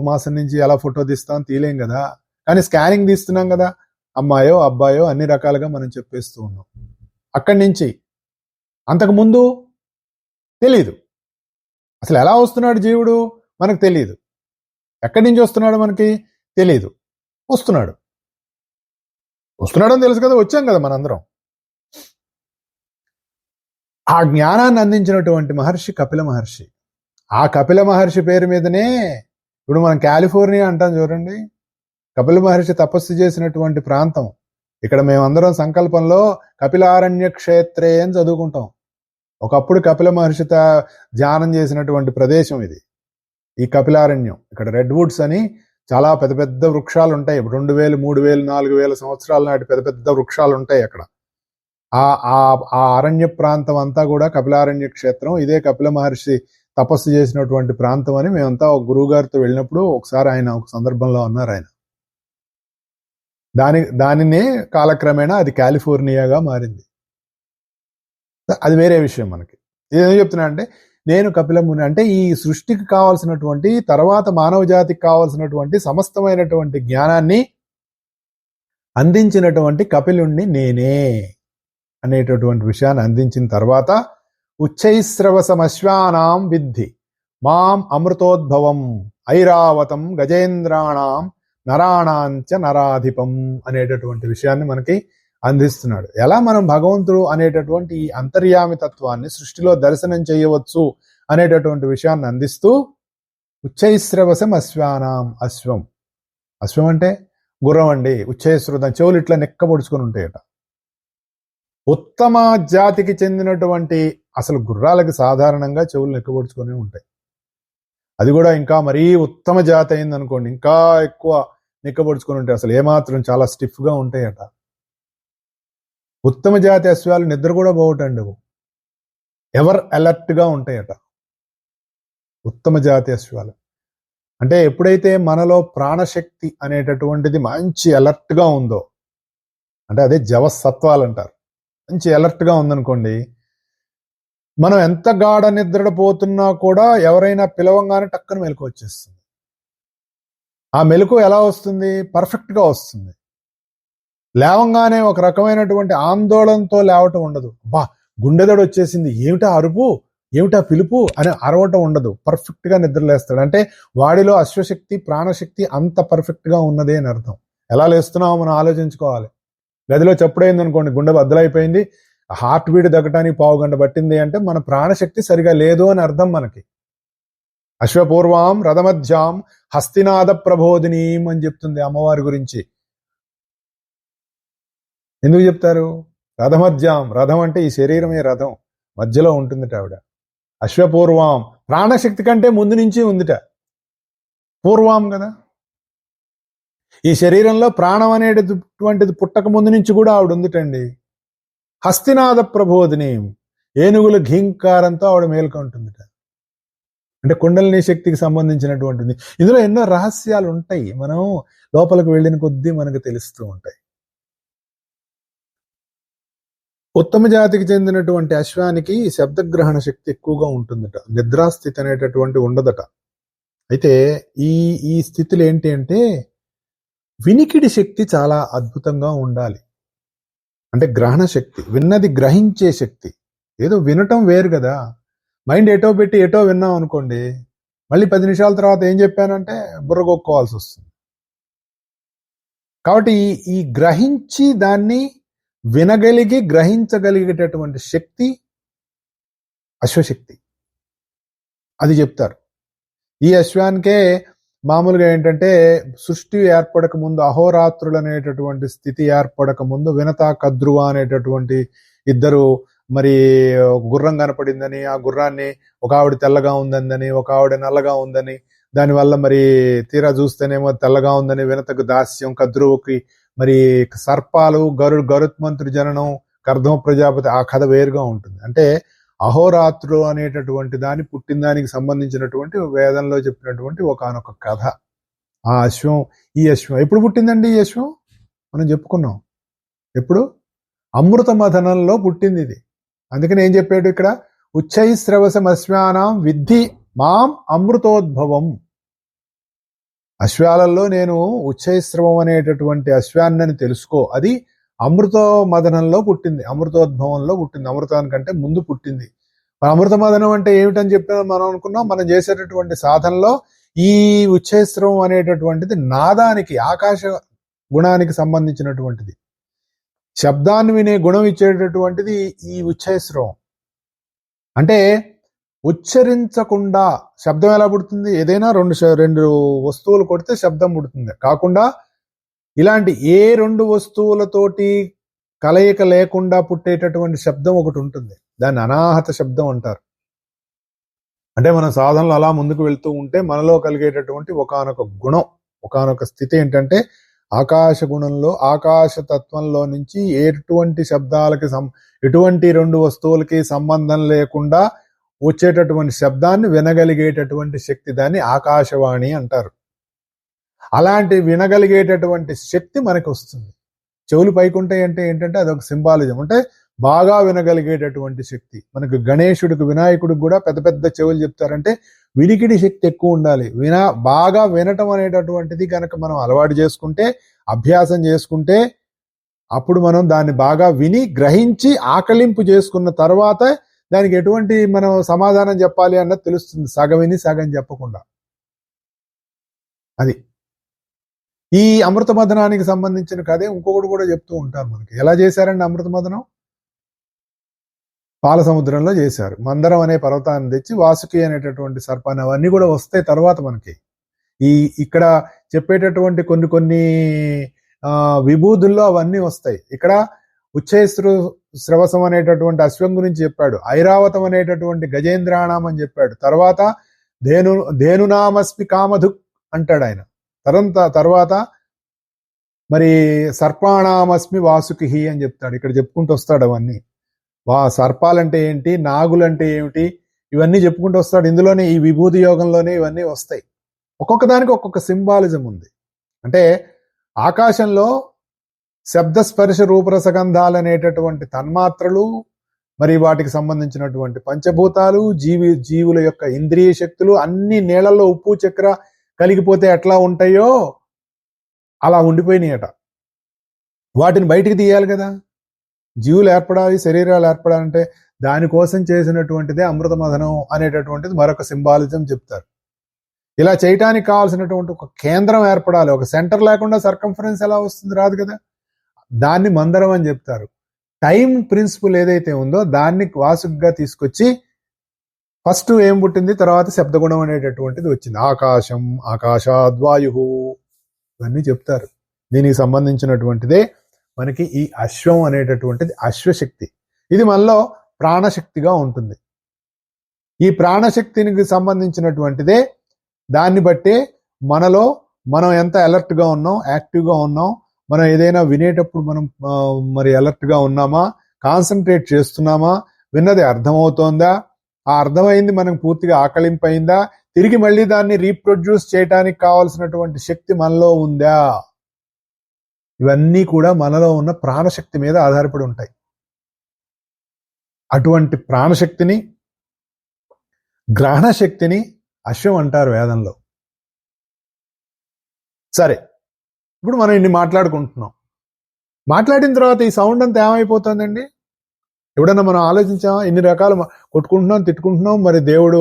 A: మాసం నుంచి ఎలా ఫోటో తీయలేం కదా, కానీ స్కానింగ్ తీస్తున్నాం కదా. అమ్మాయో అబ్బాయో అన్ని రకాలుగా మనం చెప్పేస్తూ ఉన్నాం. అక్కడి నుంచి అంతకుముందు తెలీదు. అసలు ఎలా వస్తున్నాడు జీవుడు మనకు తెలియదు. ఎక్కడి నుంచి వస్తున్నాడు మనకి తెలీదు. వస్తున్నాడని తెలుసు కదా, వచ్చాం కదా మనందరం. ఆ జ్ఞానాన్ని అందించినటువంటి మహర్షి కపిల మహర్షి. ఆ కపిల మహర్షి పేరు మీదనే ఇప్పుడు మనం కాలిఫోర్నియా అంటాం చూడండి. కపిల మహర్షి తపస్సు చేసినటువంటి ప్రాంతం. ఇక్కడ మేమందరం సంకల్పంలో కపిలారణ్య క్షేత్రే అని చదువుకుంటాం. ఒకప్పుడు కపిల మహర్షి ధ్యానం చేసినటువంటి ప్రదేశం ఇది, ఈ కపిలారణ్యం. ఇక్కడ రెడ్ వుడ్స్ అని చాలా పెద్ద పెద్ద వృక్షాలు ఉంటాయి. 2000, 3000, 4000 సంవత్సరాల నాటి పెద్ద పెద్ద వృక్షాలు ఉంటాయి అక్కడ. ఆ అరణ్య ప్రాంతం అంతా కూడా కపిలారణ్య క్షేత్రం. ఇదే కపిల మహర్షి తపస్సు చేసినటువంటి ప్రాంతం అని మేమంతా ఒక గురువు గారితో వెళ్ళినప్పుడు ఒకసారి ఆయన ఒక సందర్భంలో అన్నారు. ఆయన దానినే కాలక్రమేణా అది కాలిఫోర్నియాగా మారింది. అది వేరే విషయం. మనకి ఇదేం చెప్తున్నా అంటే, నేను కపిలముని అంటే ఈ సృష్టికి కావాల్సినటువంటి, తర్వాత మానవ జాతికి కావాల్సినటువంటి సమస్తమైనటువంటి జ్ఞానాన్ని అందించినటువంటి కపిలుణ్ణి నేనే అనేటటువంటి విషయాన్ని అందించిన తర్వాత, ఉచ్చైశ్రవసమశ్వానాం విద్ధి మాం అమృతోద్భవం ఐరావతం గజేంద్రాణం నరాణాంచ నరాధిపం అనేటటువంటి విషయాన్ని మనకి అందిస్తున్నాడు. ఎలా మనం భగవంతుడు అనేటటువంటి ఈ అంతర్యామి తత్వాన్ని సృష్టిలో దర్శనం చేయవచ్చు అనేటటువంటి విషయాన్ని అందిస్తూ, ఉచ్చైశ్రవసం అశ్వానాం. అశ్వం అంటే గుర్రం అండి. ఉచ్చైశ్రవసం చెవులు ఇట్లా నెక్కబొడుచుకొని ఉంటాయట. ఉత్తమ జాతికి చెందినటువంటి, అసలు గుర్రాలకి సాధారణంగా చెవులు నెక్కబొడుచుకొని ఉంటాయి. అది కూడా ఇంకా మరీ ఉత్తమ జాతి అయింది అనుకోండి, ఇంకా ఎక్కువ నెక్కబొడుచుకొని ఉంటాయి. అసలు ఏమాత్రం చాలా స్టిఫ్గా ఉంటాయట. ఉత్తమ జాతి అశ్వాలు నిద్ర కూడా పోవటండి, ఎవర్ అలర్ట్గా ఉంటాయట ఉత్తమ జాతి అశ్వాలు. అంటే ఎప్పుడైతే మనలో ప్రాణశక్తి అనేటటువంటిది మంచి అలర్ట్గా ఉందో, అంటే అదే జవసత్వాలు అంటారు, మంచి అలర్ట్గా ఉందనుకోండి, మనం ఎంత గాఢ నిద్రపోతున్నా కూడా ఎవరైనా పిలవంగానే టక్కన మెలకు వచ్చేస్తుంది. ఆ మెలకు ఎలా వస్తుంది? పర్ఫెక్ట్గా వస్తుంది. లేవంగానే ఒక రకమైనటువంటి ఆందోళనతో లేవటం ఉండదు. బా గుండెదడు వచ్చేసింది, ఏమిటా అరుపు, ఏమిటా పిలుపు అని అరవటం ఉండదు. పర్ఫెక్ట్గా నిద్రలేస్తాడు. అంటే వాడిలో అశ్వశక్తి, ప్రాణశక్తి అంత పర్ఫెక్ట్గా ఉన్నదే అని అర్థం. ఎలా లేస్తున్నామో మనం ఆలోచించుకోవాలి. గదిలో చప్పుడైంది అనుకోండి, గుండె బద్దలైపోయింది, హార్ట్ బీట్ తగ్గటానికి 1/2 గంట పట్టింది అంటే మన ప్రాణశక్తి సరిగా లేదు అని అర్థం మనకి. అశ్వపూర్వాం రథమధ్యాం హస్తినాద ప్రబోధినీం అని చెప్తుంది అమ్మవారి గురించి. ఎందుకు చెప్తారు? రథమధ్యాం, రథం అంటే ఈ శరీరమే రథం, మధ్యలో ఉంటుందిట ఆవిడ. అశ్వపూర్వాం, ప్రాణశక్తి కంటే ముందు నుంచి ఉందిట, పూర్వాం కదా. ఈ శరీరంలో ప్రాణం అనేటటువంటిది పుట్టక ముందు నుంచి కూడా ఆవిడ ఉందిటండి. హస్తినాద ప్రబోధిని, ఏనుగుల ఘీంకారంతో ఆవిడ మేల్కొంటుందిట. అంటే కుండలిని శక్తికి సంబంధించినటువంటిది. ఇందులో ఎన్నో రహస్యాలు ఉంటాయి, మనం లోపలికి వెళ్ళిన కొద్దీ మనకు తెలుస్తూ ఉంటాయి. ఉత్తమ జాతికి చెందినటువంటి అశ్వానికి శబ్దగ్రహణ శక్తి ఎక్కువగా ఉంటుందట, నిద్రాస్థితి అనేటటువంటి ఉండదట. అయితే ఈ స్థితిలో ఏంటి అంటే వినికిడి శక్తి చాలా అద్భుతంగా ఉండాలి. అంటే గ్రహణ శక్తి, విన్నది గ్రహించే శక్తి. ఏదో వినటం వేరు కదా, మైండ్ ఎటో పెట్టి ఎటో విన్నాం అనుకోండి, మళ్ళీ 10 నిమిషాల తర్వాత ఏం చెప్పానంటే బుర్రగొక్కోవాల్సి వస్తుంది. కాబట్టి ఈ గ్రహించి దాన్ని వినగలిగి గ్రహించగలిగేటటువంటి శక్తి అశ్వశక్తి, అది చెప్తారు. ఈ అశ్వానికే మామూలుగా ఏంటంటే సృష్టి ఏర్పడక ముందు, అహోరాత్రులు అనేటటువంటి స్థితి ఏర్పడక ముందు వినత కద్రువ అనేటటువంటి ఇద్దరు మరి గుర్రం కనపడిందని, ఆ గుర్రాన్ని ఒక ఆవిడ తెల్లగా ఉందని, ఒక ఆవిడ నల్లగా ఉందని, దానివల్ల మరి తీరా చూస్తేనేమో తెల్లగా ఉందని వినతకు దాస్యం, కద్రువుకి మరి సర్పాలు, గరుత్మంతుడి జననం, కర్దమ ప్రజాపతి, ఆ కథ వేరుగా ఉంటుంది. అంటే అహోరాత్రులు అనేటటువంటి దాన్ని పుట్టిన దానికి సంబంధించినటువంటి వేదంలో చెప్పినటువంటి ఒకానొక కథ. ఆ అశ్వం, ఈ అశ్వం ఎప్పుడు పుట్టిందండి? ఈ అశ్వం మనం చెప్పుకున్నాం. ఎప్పుడు? అమృత మథనంలో పుట్టింది ఇది. అందుకని ఏం చెప్పాడు ఇక్కడ? ఉచ్చైశ్రవసం అశ్వానాం విద్ధి మాం అమృతోద్భవం. అశ్వాలలో నేను ఉచ్చైశ్రవం అనేటటువంటి అశ్వాన్ని తెలుసుకో, అది అమృత మదనంలో పుట్టింది, అమృతోద్భవంలో పుట్టింది, అమృతానికంటే ముందు పుట్టింది. అమృత మదనం అంటే ఏమిటని చెప్పిన మనం అనుకున్నాం, మనం చేసేటటువంటి సాధనలో ఈ ఉచ్చైశ్రవం అనేటటువంటిది నాదానికి, ఆకాశ గుణానికి సంబంధించినటువంటిది. శబ్దాన్ని వినే గుణం ఇచ్చేటటువంటిది ఈ ఉచ్చైశ్రవం. అంటే ఉచ్చరించకుండా శబ్దం ఎలా పుడుతుంది? ఏదైనా రెండు వస్తువులు కొడితే శబ్దం పుడుతుంది. కాకుండా ఇలాంటి ఏ రెండు వస్తువులతోటి కలయిక లేకుండా పుట్టేటటువంటి శబ్దం ఒకటి ఉంటుంది, దాన్ని అనాహత శబ్దం అంటారు. అంటే మన సాధనలు అలా ముందుకు వెళ్తూ ఉంటే మనలో కలిగేటటువంటి ఒకానొక గుణం, ఒకానొక స్థితి ఏంటంటే ఆకాశ గుణంలో, ఆకాశ తత్వంలో నుంచి ఎటువంటి శబ్దాలకి ఎటువంటి రెండు వస్తువులకి సంబంధం లేకుండా వచ్చేటటువంటి శబ్దాన్ని వినగలిగేటటువంటి శక్తి, దాన్ని ఆకాశవాణి అంటారు. అలాంటి వినగలిగేటటువంటి శక్తి మనకు వస్తుంది. చెవులు పైకుంటాయి అంటే ఏంటంటే అదొక సింబాలిజం, అంటే బాగా వినగలిగేటటువంటి శక్తి. మనకు గణేశుడికి, వినాయకుడికి కూడా పెద్ద పెద్ద చెవులు చెప్తారంటే వినికిడి శక్తి ఎక్కువ ఉండాలి. బాగా వినటం అనేటటువంటిది కనుక మనం అలవాటు చేసుకుంటే, అభ్యాసం చేసుకుంటే, అప్పుడు మనం దాన్ని బాగా విని గ్రహించి ఆకలింపు చేసుకున్న తర్వాత దానికి ఎటువంటి మనం సమాధానం చెప్పాలి అన్నది తెలుస్తుంది, సగం విని సగం చెప్పకుండా. అది ఈ అమృత మదనానికి సంబంధించిన కథే ఇంకొకటి కూడా చెప్తూ ఉంటారు మనకి. ఎలా చేశారండి అమృత మదనం? పాల సముద్రంలో చేశారు. మందరం అనే పర్వతాన్ని తెచ్చి వాసుకి అనేటటువంటి సర్పాన్ని, అవన్నీ కూడా వస్తాయి తర్వాత మనకి. ఇక్కడ చెప్పేటటువంటి కొన్ని విభూతుల్లో అవన్నీ వస్తాయి. ఇక్కడ ఉచ్చైశ్రవసం అనేటటువంటి అశ్వం గురించి చెప్పాడు, ఐరావతం అనేటటువంటి గజేంద్రాణం అని చెప్పాడు, తర్వాత ధేనునామస్మి కామధుక్ అంటాడు ఆయన. తర్వాత మరి సర్పాణామస్మి వాసుకి అని చెప్తాడు. ఇక్కడ చెప్పుకుంటూ వస్తాడు అవన్నీ. సర్పాలంటే ఏంటి, నాగులంటే ఏమిటి, ఇవన్నీ చెప్పుకుంటూ వస్తాడు. ఇందులోనే ఈ విభూతి యోగంలోనే ఇవన్నీ వస్తాయి. ఒక్కొక్క దానికి ఒక్కొక్క సింబాలిజం ఉంది. అంటే ఆకాశంలో శబ్దస్పర్శ రూపరసగంధాలు అనేటటువంటి తన్మాత్రలు, మరి వాటికి సంబంధించినటువంటి పంచభూతాలు, జీవుల యొక్క ఇంద్రియ శక్తులు అన్ని నీళ్లలో ఉప్పు చక్కెర కలిగిపోతే ఎట్లా ఉంటాయో అలా ఉండిపోయినాయట. వాటిని బయటికి తీయాలి కదా, జీవులు ఏర్పడాలి, శరీరాలు ఏర్పడాలంటే దానికోసం చేసినటువంటిదే అమృత మథనం అనేటటువంటిది మరొక సింబాలిజం చెప్తారు. ఇలా చేయటానికి కావాల్సినటువంటి ఒక కేంద్రం ఏర్పడాలి. ఒక సెంటర్ లేకుండా సర్కంఫరెన్స్ ఎలా వస్తుంది? రాదు కదా. దాన్ని మందరం అని చెప్తారు. టైం ప్రిన్సిపల్ ఏదైతే ఉందో దాన్ని వాసుగ్గా తీసుకొచ్చి ఫస్ట్ ఏం పుట్టింది, తర్వాత శబ్దగుణం అనేటటువంటిది వచ్చింది. ఆకాశం, ఆకాశాద్వాయు, ఇవన్నీ చెప్తారు. దీనికి సంబంధించినటువంటిదే మనకి ఈ అశ్వం అనేటటువంటిది అశ్వశక్తి. ఇది మనలో ప్రాణశక్తిగా ఉంటుంది. ఈ ప్రాణశక్తికి సంబంధించినటువంటిదే, దాన్ని బట్టే మనం ఎంత అలర్ట్గా ఉన్నాం, యాక్టివ్గా ఉన్నాం, మనం ఏదైనా వినేటప్పుడు మనం మరి అలర్ట్గా ఉన్నామా, కాన్సన్ట్రేట్ చేస్తున్నామా, విన్నది అర్థమవుతోందా, ఆ అర్థమైంది మనకు పూర్తిగా ఆకలింపైందా, తిరిగి మళ్ళీ దాన్ని రీప్రొడ్యూస్ చేయడానికి కావాల్సినటువంటి శక్తి మనలో ఉందా, ఇవన్నీ కూడా మనలో ఉన్న ప్రాణశక్తి మీద ఆధారపడి ఉంటాయి. అటువంటి ప్రాణశక్తిని, గ్రహణ శక్తిని అశ్వం అంటారు వేదంలో. సరే, ఇప్పుడు మనం ఇన్ని మాట్లాడుకుంటున్నాం. మాట్లాడిన తర్వాత ఈ సౌండ్ అంతా ఏమైపోతుందండి? ఎప్పుడన్నా మనం ఆలోచించామా? ఇన్ని రకాలు కొట్టుకుంటున్నాం, తిట్టుకుంటున్నాం, మరి దేవుడు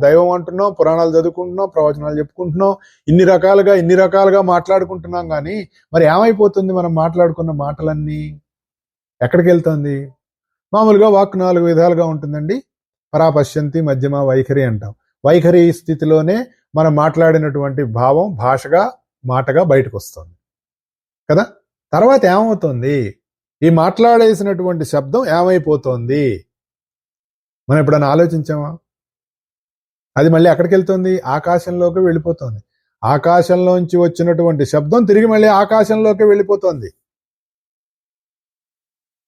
A: దైవం అంటున్నాం, పురాణాలు చదువుకుంటున్నాం, ప్రవచనాలు చెప్పుకుంటున్నాం, ఇన్ని రకాలుగా మాట్లాడుకుంటున్నాం. కానీ మరి ఏమైపోతుంది మనం మాట్లాడుకున్న మాటలన్నీ? ఎక్కడికి వెళ్తుంది? మామూలుగా వాక్ 4 విధాలుగా ఉంటుందండి. పరాపశ్యంతి, మధ్యమ, వైఖరి అంటాం. వైఖరి స్థితిలోనే మనం మాట్లాడినటువంటి భావం భాషగా, మాటగా బయటకు వస్తుంది కదా. తర్వాత ఏమవుతుంది? ఈ మాట్లాడేసినటువంటి శబ్దం ఏమైపోతుంది? మనం ఎప్పుడైనా ఆలోచించామా? అది మళ్ళీ ఎక్కడికి వెళ్తుంది? ఆకాశంలోకి వెళ్ళిపోతుంది. ఆకాశంలోంచి వచ్చినటువంటి శబ్దం తిరిగి మళ్ళీ ఆకాశంలోకి వెళ్ళిపోతుంది.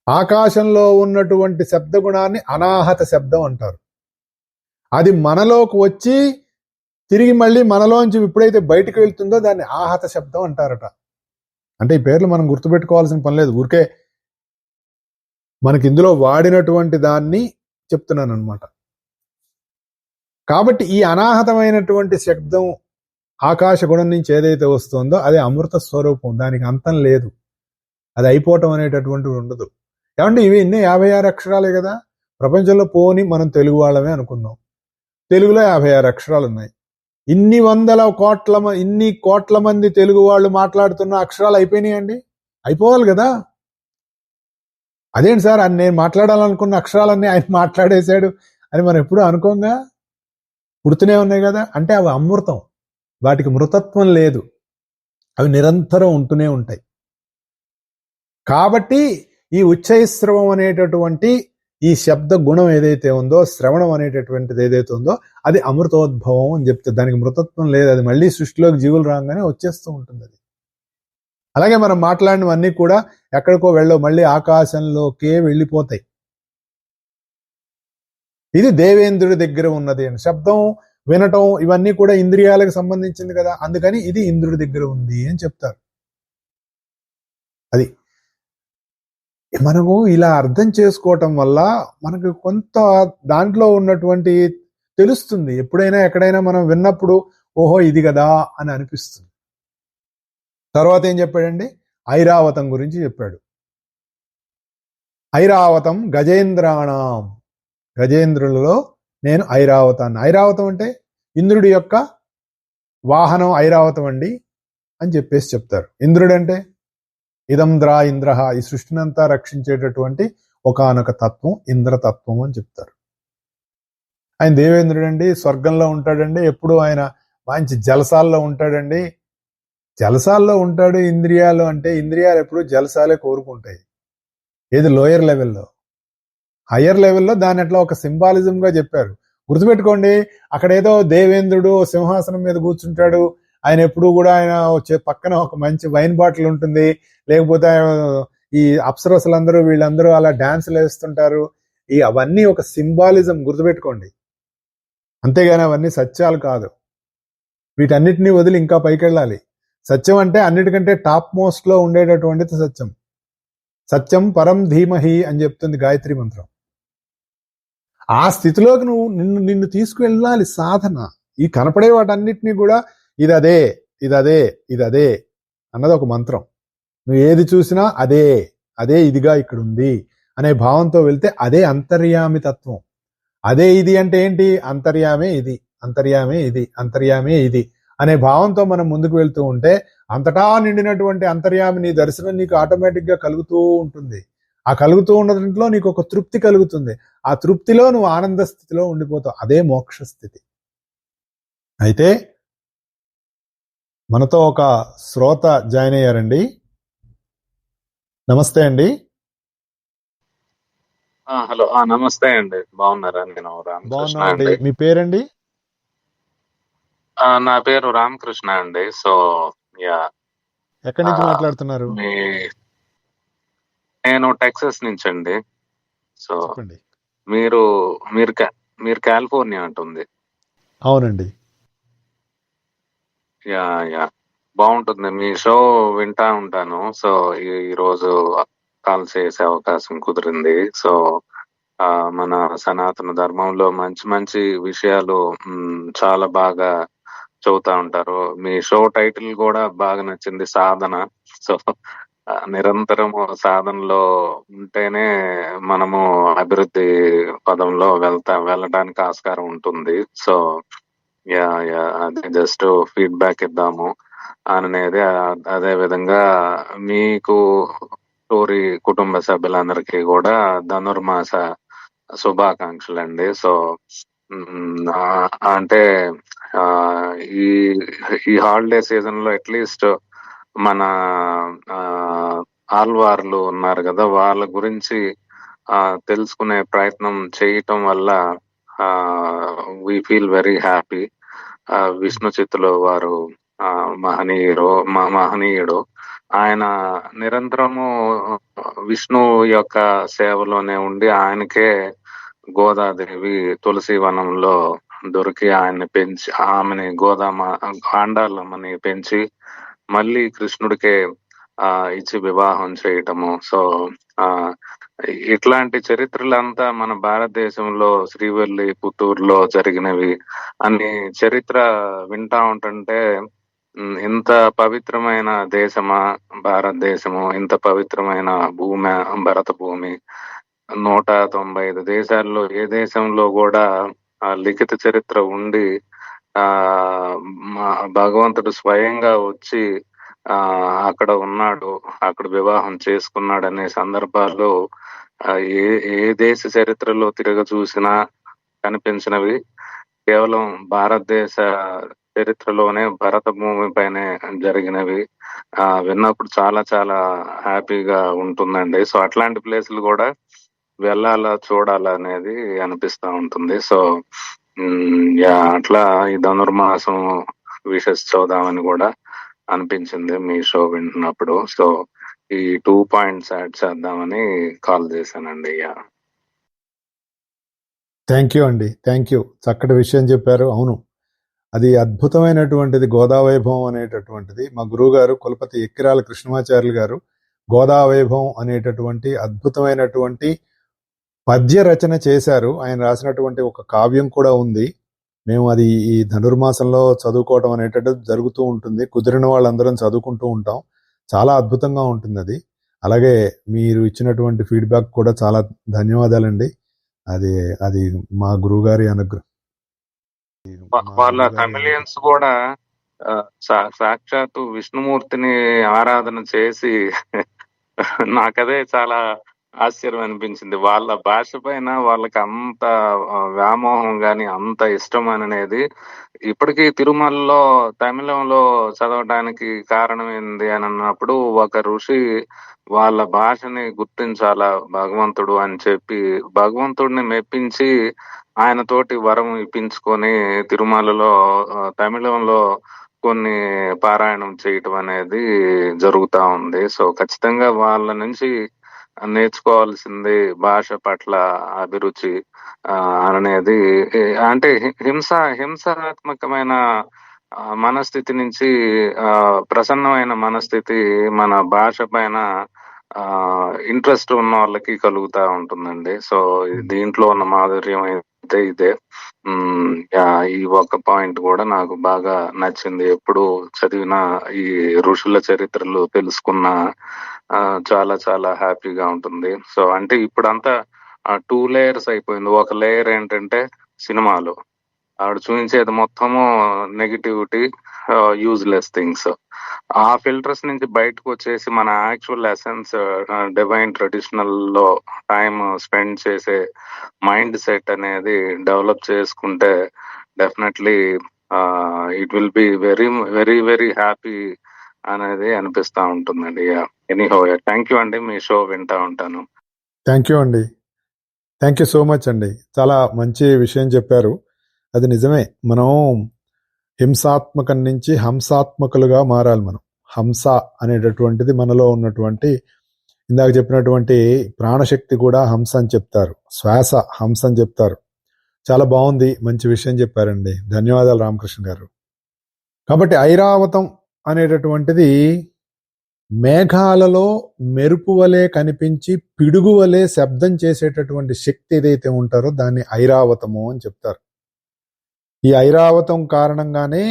A: ఆకాశంలో ఉన్నటువంటి శబ్ద గుణాన్ని అనాహత శబ్దం అంటారు. అది మనలోకి వచ్చి తిరిగి మళ్ళీ మనలోంచి ఎప్పుడైతే బయటకు వెళ్తుందో దాన్ని ఆహత శబ్దం అంటారట. అంటే ఈ పేర్లు మనం గుర్తుపెట్టుకోవాల్సిన పని లేదు, ఊరికే మనకి ఇందులో వాడినటువంటి దాన్ని చెప్తున్నాను అనమాట. కాబట్టి ఈ అనాహతమైనటువంటి శబ్దం ఆకాశ గుణం నుంచి ఏదైతే వస్తుందో అది అమృత స్వరూపం, దానికి అంతం లేదు, అది అయిపోవటం అనేటటువంటిది ఉండదు. ఏమంటే ఇవి ఇన్ని 56 అక్షరాలే కదా, ప్రపంచంలో పోని మనం తెలుగు వాళ్ళమే అనుకుందాం, తెలుగులో 56 అక్షరాలు ఉన్నాయి. ఇన్ని కోట్ల మంది తెలుగు వాళ్ళు మాట్లాడుతున్న అక్షరాలు అయిపోయినాయండి? అయిపోవాలి కదా. అదేంటి సార్ నేను మాట్లాడాలనుకున్న అక్షరాలన్నీ ఆయన మాట్లాడేశాడు అని మనం ఎప్పుడు అనుకోంగా, పుడుతూనే ఉన్నాయి కదా. అంటే అవి అమృతం, వాటికి మృతత్వం లేదు, అవి నిరంతరం ఉంటూనే ఉంటాయి. కాబట్టి ఈ ఉచ్చైశ్రవం అనేటటువంటి ఈ శబ్ద గుణం ఏదైతే ఉందో, శ్రవణం అనేటటువంటిది ఏదైతే ఉందో అది అమృతోద్భవం అని చెప్తే దానికి మృతత్వం లేదు, అది మళ్ళీ సృష్టిలోకి జీవులు రాగానే వచ్చేస్తూ ఉంటుంది. అది అలాగే మనం మాట్లాడినవన్నీ కూడా ఎక్కడికో వెళ్ళవు, మళ్ళీ ఆకాశంలోకే వెళ్ళిపోతాయి. ఇది దేవేంద్రుడి దగ్గర ఉన్నది అని. శబ్దం వినటం ఇవన్నీ కూడా ఇంద్రియాలకు సంబంధించింది కదా, అందుకని ఇది ఇంద్రుడి దగ్గర ఉంది అని చెప్తారు. అది మనము ఇలా అర్థం చేసుకోవటం వల్ల మనకు కొంత దాంట్లో ఉన్నటువంటి తెలుస్తుంది. ఎప్పుడైనా ఎక్కడైనా మనం విన్నప్పుడు ఓహో ఇది కదా అని అనిపిస్తుంది. తర్వాత ఏం చెప్పాడండి? ఐరావతం గురించి చెప్పాడు. ఐరావతం గజేంద్రాణం, గజేంద్రులలో నేను ఐరావతాన్ని. ఐరావతం అంటే ఇంద్రుడి యొక్క వాహనం ఐరావతం అండి అని చెప్పేసి చెప్తారు. ఇంద్రుడు అంటే ఇదంద్రా ఇంద్ర, ఈ సృష్టినంతా రక్షించేటటువంటి ఒకానొక తత్వం ఇంద్రతత్వం అని చెప్తారు. ఆయన దేవేంద్రుడు అండి, స్వర్గంలో ఉంటాడండి, ఎప్పుడు ఆయన మంచి జలసాల్లో ఉంటాడండి. జలసాల్లో ఉంటాడు. ఇంద్రియాలు అంటే ఇంద్రియాలు ఎప్పుడు జలసాలే కోరుకుంటాయి. ఏది లోయర్ లెవెల్లో. హయ్యర్ లెవెల్లో దాన్ని అట్లా ఒక సింబాలిజంగా చెప్పారు. గుర్తుపెట్టుకోండి, అక్కడేదో దేవేంద్రుడు సింహాసనం మీద కూర్చుంటాడు, ఆయన ఎప్పుడు కూడా ఆయన పక్కన ఒక మంచి వైన్ బాటిల్ ఉంటుంది, లేకపోతే ఈ అప్సరసులందరూ వీళ్ళందరూ అలా డాన్సులు వేస్తుంటారు. అవన్నీ ఒక సింబాలిజం, గుర్తుపెట్టుకోండి. అంతేగాని అవన్నీ సత్యాలు కాదు. వీటన్నిటినీ వదిలి ఇంకా పైకి వెళ్ళాలి. సత్యం అంటే అన్నిటికంటే టాప్ మోస్ట్ లో ఉండేటటువంటిది సత్యం. సత్యం పరం ధీమహి అని చెప్తుంది గాయత్రి మంత్రం. ఆ స్థితిలోకి నిన్ను తీసుకువెళ్ళాలి సాధన. ఈ కనపడే వాటన్నిటినీ కూడా ఇదదే ఇదదే ఇదదే అన్నది ఒక మంత్రం. నువ్వు ఏది చూసినా అదే అదే ఇదిగా ఇక్కడ ఉంది అనే భావంతో వెళ్తే అదే అంతర్యామి తత్వం. అదే ఇది అంటే ఏంటి? అంతర్యామే ఇది, అంతర్యామే ఇది, అంతర్యామే ఇది అనే భావంతో మనం ముందుకు వెళ్తూ ఉంటే అంతటా నిండినటువంటి అంతర్యామి నీ దర్శనం నీకు ఆటోమేటిక్ గా కలుగుతూ ఉంటుంది. ఆ కలుగుతూ ఉండటంలో నీకు ఒక తృప్తి కలుగుతుంది. ఆ తృప్తిలో నువ్వు ఆనంద స్థితిలో ఉండిపోతావు. అదే మోక్ష స్థితి. అయితే మనతో ఒక శ్రోత జాయిన్ అయ్యారండి. నమస్తే అండి.
B: హలో, నమస్తే అండి. బాగున్నారా? నేను రామకృష్ణ అండి.
A: మీ పేరండి?
B: నా పేరు రామకృష్ణ అండి. సో
A: ఎక్కడి నుంచి మాట్లాడుతున్నారు?
B: నేను టెక్సస్ నుంచి అండి. సో మీరు కాలిఫోర్నియా అంటుంది.
A: అవునండి.
B: బాగుంటుంది. మీ షో వింటా ఉంటాను. సో ఈ రోజు కాల్ చేసే అవకాశం కుదిరింది. సో మన సనాతన ధర్మంలో మంచి మంచి విషయాలు చాలా బాగా చెబుతా ఉంటారు. మీ షో టైటిల్ కూడా బాగా నచ్చింది, సాధన. సో నిరంతరము సాధనలో ఉంటేనే మనము అభివృద్ధి పదంలో వెళ్ళడానికి ఆస్కారం ఉంటుంది. సో అది జస్ట్ ఫీడ్బ్యాక్ ఇద్దాము అనేది. అదే విధంగా మీకు టోరీ కుటుంబ సభ్యులందరికీ కూడా ధనుర్మాస శుభాకాంక్షలు అండి. సో అంటే ఈ హాలిడే సీజన్ లో అట్లీస్ట్ మన ఆల్వార్లు ఉన్నారు కదా, వాళ్ళ గురించి తెలుసుకునే ప్రయత్నం చేయటం వల్ల వి ఫీల్ వెరీ హ్యాపీ. విష్ణు చిత్తులు వారు మహనీయుడు. ఆయన నిరంతరము విష్ణు యొక్క సేవలోనే ఉండి ఆయనకే గోదాదేవి తులసి వనంలో దొరికి ఆయన్ని పెంచి ఆమెని ఆండాళ్ళమ్మని పెంచి మళ్ళీ కృష్ణుడికే ఇచ్చి వివాహం చేయటము. సో ఇట్లాంటి చరిత్రలంతా మన భారతదేశంలో శ్రీవల్లి పుత్తూరులో జరిగినవి అన్ని చరిత్ర వింటా ఉంటుంటే ఇంత పవిత్రమైన దేశమా భారతదేశము, ఇంత పవిత్రమైన భూమి భరత భూమి, 195 దేశాల్లో ఏ దేశంలో కూడా లిఖిత చరిత్ర ఉండి భగవంతుడు స్వయంగా వచ్చి అక్కడ ఉన్నాడు, అక్కడ వివాహం చేసుకున్నాడు అనే సందర్భాల్లో ఏ దేశ చరిత్రలో తిరగ చూసినా కనిపించినవి కేవలం భారతదేశ చరిత్రలోనే భరత భూమి పైనే జరిగినవి. విన్నప్పుడు చాలా చాలా హ్యాపీగా ఉంటుందండి. సో అట్లాంటి ప్లేసులు కూడా వెళ్ళాలా చూడాలా అనేది అనిపిస్తా ఉంటుంది. సో అట్లా ఈ ధనుర్మాసం విషెస్ చూద్దామని కూడా అనిపించింది మీ షో వింటున్నప్పుడు. సో ఈ 2 పాయింట్స్ యాడ్ చేద్దామని కాల్ చేశానండి.
A: థ్యాంక్ యూ అండి, థ్యాంక్ యూ. చక్కటి విషయం చెప్పారు. అవును, అది అద్భుతమైనటువంటిది గోదావైభవం అనేటటువంటిది. మా గురువు గారు కులపతి ఎక్కిరాల కృష్ణమాచార్యులు గారు గోదావైభవం అనేటటువంటి అద్భుతమైనటువంటి పద్య రచన చేశారు. ఆయన రాసినటువంటి ఒక కావ్యం కూడా ఉంది. మేము అది ఈ ధనుర్మాసంలో చదువుకోవడం అనేటటువంటి జరుగుతూ ఉంటుంది. కుదిరిన వాళ్ళందరం చదువుకుంటూ ఉంటాం. చాలా అద్భుతంగా ఉంటుంది అది. అలాగే మీరు ఇచ్చినటువంటి ఫీడ్బ్యాక్ కూడా చాలా ధన్యవాదాలండి. అది అది మా గురువు గారి అనుగ్రహం.
B: వాళ్ళ తమిళియన్స్ కూడా సాక్షాత్తు విష్ణుమూర్తిని ఆరాధన చేసి నాకదే చాలా ఆశ్చర్యం అనిపించింది. వాళ్ళ భాష పైన వాళ్ళకి అంత వ్యామోహం గాని, అంత ఇష్టం అనేది ఇప్పటికీ తిరుమలలో తమిళంలో చదవడానికి కారణం ఏంది అని అన్నప్పుడు ఒక ఋషి వాళ్ళ భాషని గుర్తించాలా భగవంతుడు అని చెప్పి భగవంతుడిని మెప్పించి ఆయన తోటి వరం ఇప్పించుకొని తిరుమలలో తమిళంలో కొన్ని పారాయణం చేయటం అనేది జరుగుతా ఉంది. సో ఖచ్చితంగా వాళ్ళ నుంచి నేర్చుకోవాల్సింది భాష పట్ల అభిరుచి అనేది. అంటే హింసాత్మకమైన మనస్థితి నుంచి ప్రసన్నమైన మనస్థితి మన భాష పైన ఇంట్రెస్ట్ ఉన్న వాళ్ళకి కలుగుతా ఉంటుందండి. సో దీంట్లో ఉన్న మాధుర్యం అయితే ఇదే. ఈ ఒక పాయింట్ కూడా నాకు బాగా నచ్చింది. ఎప్పుడు చదివిన ఈ ఋషుల చరిత్రలు తెలుసుకున్న చాలా చాలా హ్యాపీగా ఉంటుంది. సో అంటే ఇప్పుడంతా 2 లేయర్స్ అయిపోయింది. ఒక లేయర్ ఏంటంటే సినిమాలు ఆవిడ చూపించేది మొత్తము నెగిటివిటీ, యూజ్లెస్ థింగ్స్. ఆ ఫిల్టర్స్ నుంచి బయటకు వచ్చేసి మన యాక్చువల్ ఎసెన్స్ డివైన్ ట్రెడిషనల్ లో టైం స్పెండ్ చేసే మైండ్ సెట్ అనేది డెవలప్ చేసుకుంటే definitely it will be very very very happy అనేది అనిపిస్తా ఉంటుందండి. ఎనీహో థ్యాంక్ యూ అండి, మీ షో వింటా ఉంటాను.
A: థ్యాంక్ యూ అండి, థ్యాంక్ యూ సో మచ్ అండి. చాలా మంచి విషయం చెప్పారు. అది నిజమే. మనం హింసాత్మకం నుంచి హంసాత్మకులుగా మారాలి. మనం హంస అనేటటువంటిది మనలో ఉన్నటువంటి, ఇందాక చెప్పినటువంటి ప్రాణశక్తి కూడా హంస అని చెప్తారు, శ్వాస హంస అని చెప్తారు. చాలా బాగుంది, మంచి విషయం చెప్పారండి. ధన్యవాదాలు రామకృష్ణ గారు. కాబట్టి ఐరావతం అనేటటువంటిది మేఘాలలో మెరుపు వలె కనిపించి పిడుగు వలె శబ్దం చేసేటటువంటి శక్తి ఏదైతే ఉంటారో దాన్ని ఐరావతము అని చెప్తారు. ఈ ఐరావతం కారణంగానే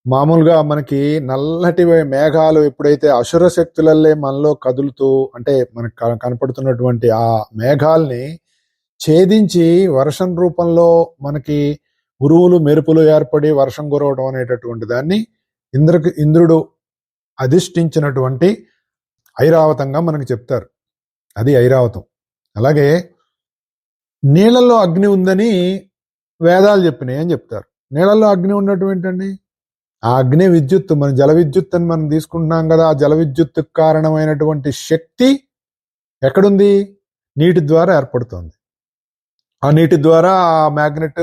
A: మామూలుగా మనకి నల్లటి మేఘాలు ఎప్పుడైతే అసుర శక్తులల్లే మనలో కదులుతూ, అంటే మనకు కనపడుతున్నటువంటి ఆ మేఘాల్ని ఛేదించి వర్షం రూపంలో మనకి ఉరువులు మెరుపులు ఏర్పడి వర్షం కురవడం అనేటటువంటి దాన్ని ఇంద్రుడు అధిష్ఠించినటువంటి ఐరావతంగా మనకు చెప్తారు. అది ఐరావతం. అలాగే నీళ్ళల్లో అగ్ని ఉందని వేదాలు చెప్పినాయి అని చెప్తారు. నీళ్ళల్లో అగ్ని ఉండటం ఏంటండి? ఆ అగ్ని విద్యుత్, మన జల విద్యుత్ అని మనం తీసుకుంటున్నాం కదా. ఆ జల విద్యుత్ కారణమైనటువంటి శక్తి ఎక్కడుంది? నీటి ద్వారా ఏర్పడుతోంది. ఆ నీటి ద్వారా ఆ మ్యాగ్నెట్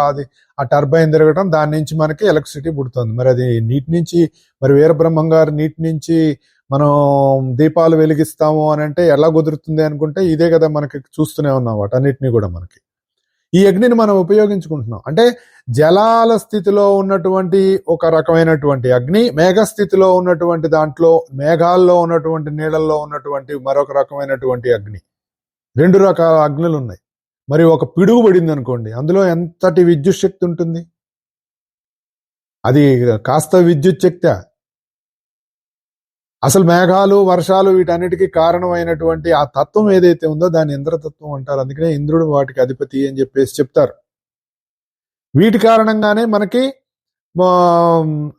A: అది ఆ టర్బైన్ తిరగటం, దాని నుంచి మనకి ఎలక్ట్రిసిటీ పుడుతుంది. మరి అది నీటి నుంచి, మరి వీరబ్రహ్మం గారు నీటి నుంచి మనం దీపాలు వెలిగిస్తాము అని అంటే ఎలా కుదురుతుంది అనుకుంటే, ఇదే కదా మనకి చూస్తూనే ఉన్నాం వాటన్నిటిని కూడా. మనకి ఈ అగ్నిని మనం ఉపయోగించుకుంటున్నాం. అంటే జలాల స్థితిలో ఉన్నటువంటి ఒక రకమైనటువంటి అగ్ని, మేఘ స్థితిలో ఉన్నటువంటి దాంట్లో, మేఘాల్లో ఉన్నటువంటి నీళ్ళల్లో ఉన్నటువంటి మరొక రకమైనటువంటి అగ్ని, రెండు రకాల అగ్నులు ఉన్నాయి. మరి ఒక పిడుగు పడింది అనుకోండి, అందులో ఎంతటి విద్యుత్ శక్తి ఉంటుంది? అది కాస్త విద్యుత్ శక్తి. అసలు మేఘాలు, వర్షాలు వీటన్నిటికీ కారణమైనటువంటి ఆ తత్వం ఏదైతే ఉందో దాన్ని ఇంద్రతత్వం అంటారు. అందుకనే ఇంద్రుడు వాటికి అధిపతి అని చెప్పేసి చెప్తారు. వీటి కారణంగానే మనకి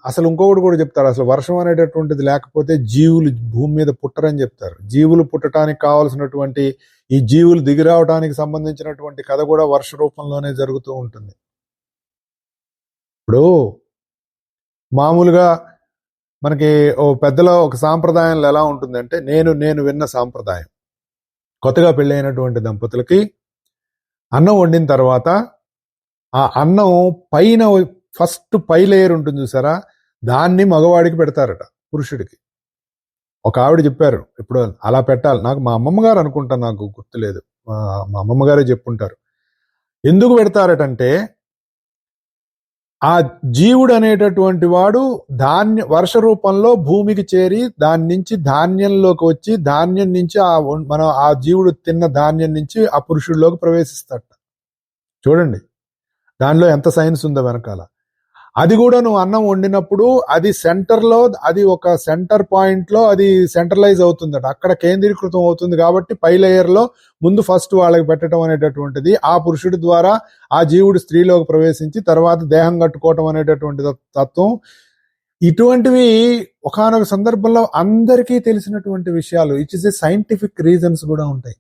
A: అసలు ఇంకొకటి కూడా చెప్తారు, అసలు వర్షం అనేటటువంటిది లేకపోతే జీవులు భూమి మీద పుట్టరని చెప్తారు. జీవులు పుట్టడానికి కావలసినటువంటి, ఈ జీవులు దిగిరావడానికి సంబంధించినటువంటి కథ కూడా వర్ష రూపంలోనే జరుగుతూ ఉంటుంది. ఇప్పుడు మామూలుగా మనకి ఓ పెద్దలో ఒక సాంప్రదాయంలో ఎలా ఉంటుందంటే, నేను విన్న సాంప్రదాయం, కొత్తగా పెళ్ళైనటువంటి దంపతులకి అన్నం వండిన తర్వాత ఆ అన్నం పైన ఫస్ట్ పై లేయర్ ఉంటుంది చూసారా, దాన్ని మగవాడికి పెడతారట, పురుషుడికి. ఒక ఆవిడ చెప్పారు, ఇప్పుడు అలా పెట్టాలి. నాకు మా అమ్మమ్మ గారు అనుకుంటా, నాకు గుర్తులేదు, మా అమ్మమ్మ గారే చెప్పుంటారు. ఎందుకు పెడతారటంటే, ఆ జీవుడు అనేటటువంటి వాడు వర్ష రూపంలో భూమికి చేరి దాని నుంచి ధాన్యంలోకి వచ్చి, ధాన్యం నుంచి మనం ఆ జీవుడు తిన్న ధాన్యం నుంచి ఆ పురుషుడిలోకి ప్రవేశిస్తాడు. చూడండి దానిలో ఎంత సైన్స్ ఉందో వెనకాల. అది కూడా నువ్వు అన్నం వండినప్పుడు అది సెంటర్లో, అది ఒక సెంటర్ పాయింట్ లో అది సెంట్రలైజ్ అవుతుందట, అక్కడ కేంద్రీకృతం అవుతుంది. కాబట్టి పై లేయర్ లో ముందు ఫస్ట్ వాళ్ళకి పెట్టడం అనేటటువంటిది, ఆ పురుషుడి ద్వారా ఆ జీవుడు స్త్రీలోకి ప్రవేశించి తర్వాత దేహం కట్టుకోవటం అనేటటువంటి తత్వం. ఇటువంటివి ఒకానొక సందర్భంలో అందరికీ తెలిసినటువంటి విషయాలు. It is a scientific reasons కూడా ఉంటాయి.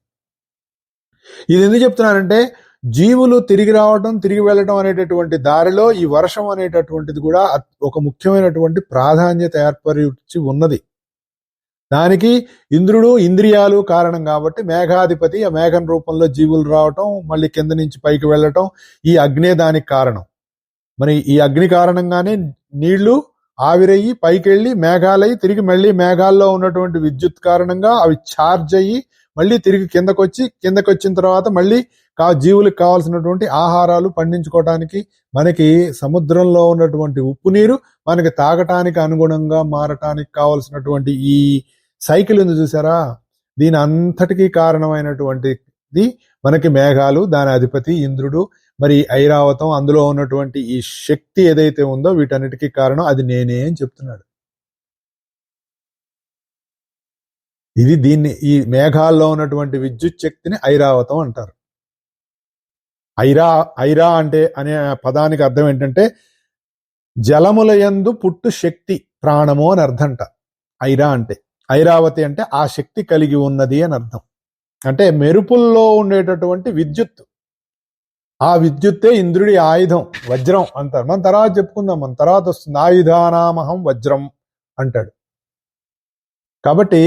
A: ఇది ఎందుకు చెప్తున్నానంటే, జీవులు తిరిగి రావడం, తిరిగి వెళ్ళడం అనేటటువంటి దారిలో ఈ వర్షం అనేటటువంటిది కూడా ఒక ముఖ్యమైనటువంటి ప్రాధాన్యత ఏర్పరిచి ఉన్నది. దానికి ఇంద్రుడు, ఇంద్రియాలు కారణం కాబట్టి మేఘాధిపతి, ఆ మేఘం రూపంలో జీవులు రావటం, మళ్ళీ కింద నుంచి పైకి వెళ్ళటం, ఈ అగ్నే దానికి కారణం. మరి ఈ అగ్ని కారణంగానే నీళ్లు ఆవిరయ్యి పైకి వెళ్ళి మేఘాలయ్యి, తిరిగి మళ్ళీ మేఘాల్లో ఉన్నటువంటి విద్యుత్ కారణంగా అవి ఛార్జ్ అయ్యి మళ్ళీ తిరిగి కిందకి వచ్చిన తర్వాత మళ్ళీ జీవులకు కావాల్సినటువంటి ఆహారాలు పండించుకోవటానికి, మనకి సముద్రంలో ఉన్నటువంటి ఉప్పు నీరు మనకి తాగటానికి అనుగుణంగా మారటానికి కావలసినటువంటి ఈ సైకిల్ ఉంది చూసారా, దీని అంతటికీ కారణమైనటువంటిది మనకి మేఘాలు, దాని అధిపతి ఇంద్రుడు, మరి ఐరావతం, అందులో ఉన్నటువంటి ఈ శక్తి ఏదైతే ఉందో వీటన్నిటికీ కారణం అది నేనే అని చెప్తున్నాడు. ఇది ఈ మేఘాల్లో ఉన్నటువంటి విద్యుత్ శక్తిని ఐరావతం అంటారు. ఐరా అంటే అనే పదానికి అర్థం ఏంటంటే, జలములయందు పుట్టు శక్తి, ప్రాణము అని అర్థంట. ఐరా అంటే, ఐరావతి అంటే ఆ శక్తి కలిగి ఉన్నది అని అర్థం. అంటే మెరుపుల్లో ఉండేటటువంటి విద్యుత్, ఆ విద్యుత్తే ఇంద్రుడి ఆయుధం, వజ్రం అంటారు. మనం తర్వాత చెప్పుకుందాం, మన తర్వాత వస్తుంది. ఆయుధానామహం వజ్రం అంటాడు. కాబట్టి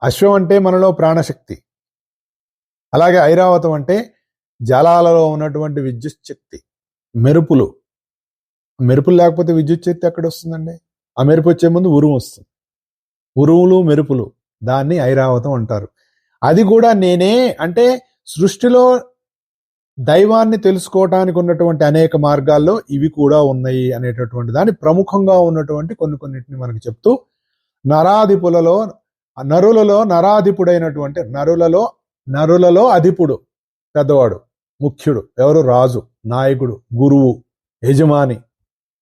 A: అశ్వం అంటే మనలో ప్రాణశక్తి, అలాగే ఐరావతం అంటే జలాలలో ఉన్నటువంటి విద్యుత్ శక్తి, మెరుపులు లేకపోతే విద్యుత్ శక్తి ఎక్కడ వస్తుందండి? ఆ మెరుపు వచ్చే ముందు ఉరుము వస్తుంది, ఉరువులు మెరుపులు, దాన్ని ఐరావతం అంటారు. అది కూడా నేనే అంటే, సృష్టిలో దైవాన్ని తెలుసుకోవటానికి ఉన్నటువంటి అనేక మార్గాల్లో ఇవి కూడా ఉన్నాయి అనేటటువంటి దాన్ని ప్రముఖంగా ఉన్నటువంటి కొన్నిటిని మనకి చెప్తూ, నరులలో నరాధిపుడైనటువంటి, నరులలో అధిపుడు, పెద్దవాడు, ముఖ్యుడు ఎవరు? రాజు, నాయకుడు, గురువు, యజమాని.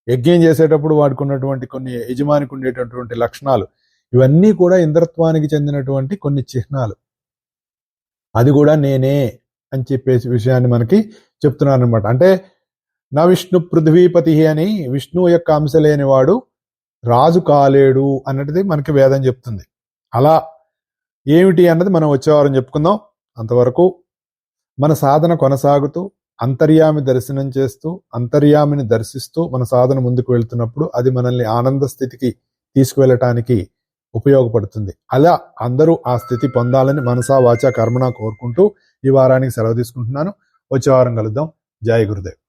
A: యజ్ఞం చేసేటప్పుడు వాడుకున్నటువంటి కొన్ని యజమానికి ఉండేటటువంటి లక్షణాలు, ఇవన్నీ కూడా ఇంద్రత్వానికి చెందినటువంటి కొన్ని చిహ్నాలు. అది కూడా నేనే అని చెప్పేసి విషయాన్ని మనకి చెప్తున్నాను అనమాట. అంటే నా విష్ణు పృథ్వీపతి అని, విష్ణువు యొక్క అంశ లేనివాడు రాజు కాలేడు అన్నది మనకి వేదం చెప్తుంది. అలా ఏమిటి అన్నది మనం వచ్చే వారం చెప్పుకుందాం. అంతవరకు మన సాధన కొనసాగుతూ, అంతర్యామి దర్శనం చేస్తూ, అంతర్యామిని దర్శిస్తూ మన సాధన ముందుకు వెళ్తున్నప్పుడు అది మనల్ని ఆనంద స్థితికి తీసుకువెళ్ళటానికి ఉపయోగపడుతుంది. అలా అందరూ ఆ స్థితి పొందాలని మనసా వాచా కర్మణ కోరుకుంటూ ఈ వారానికి సెలవు తీసుకుంటున్నాను. వచ్చే వారం కలుద్దాం. జై గురుదేవ్.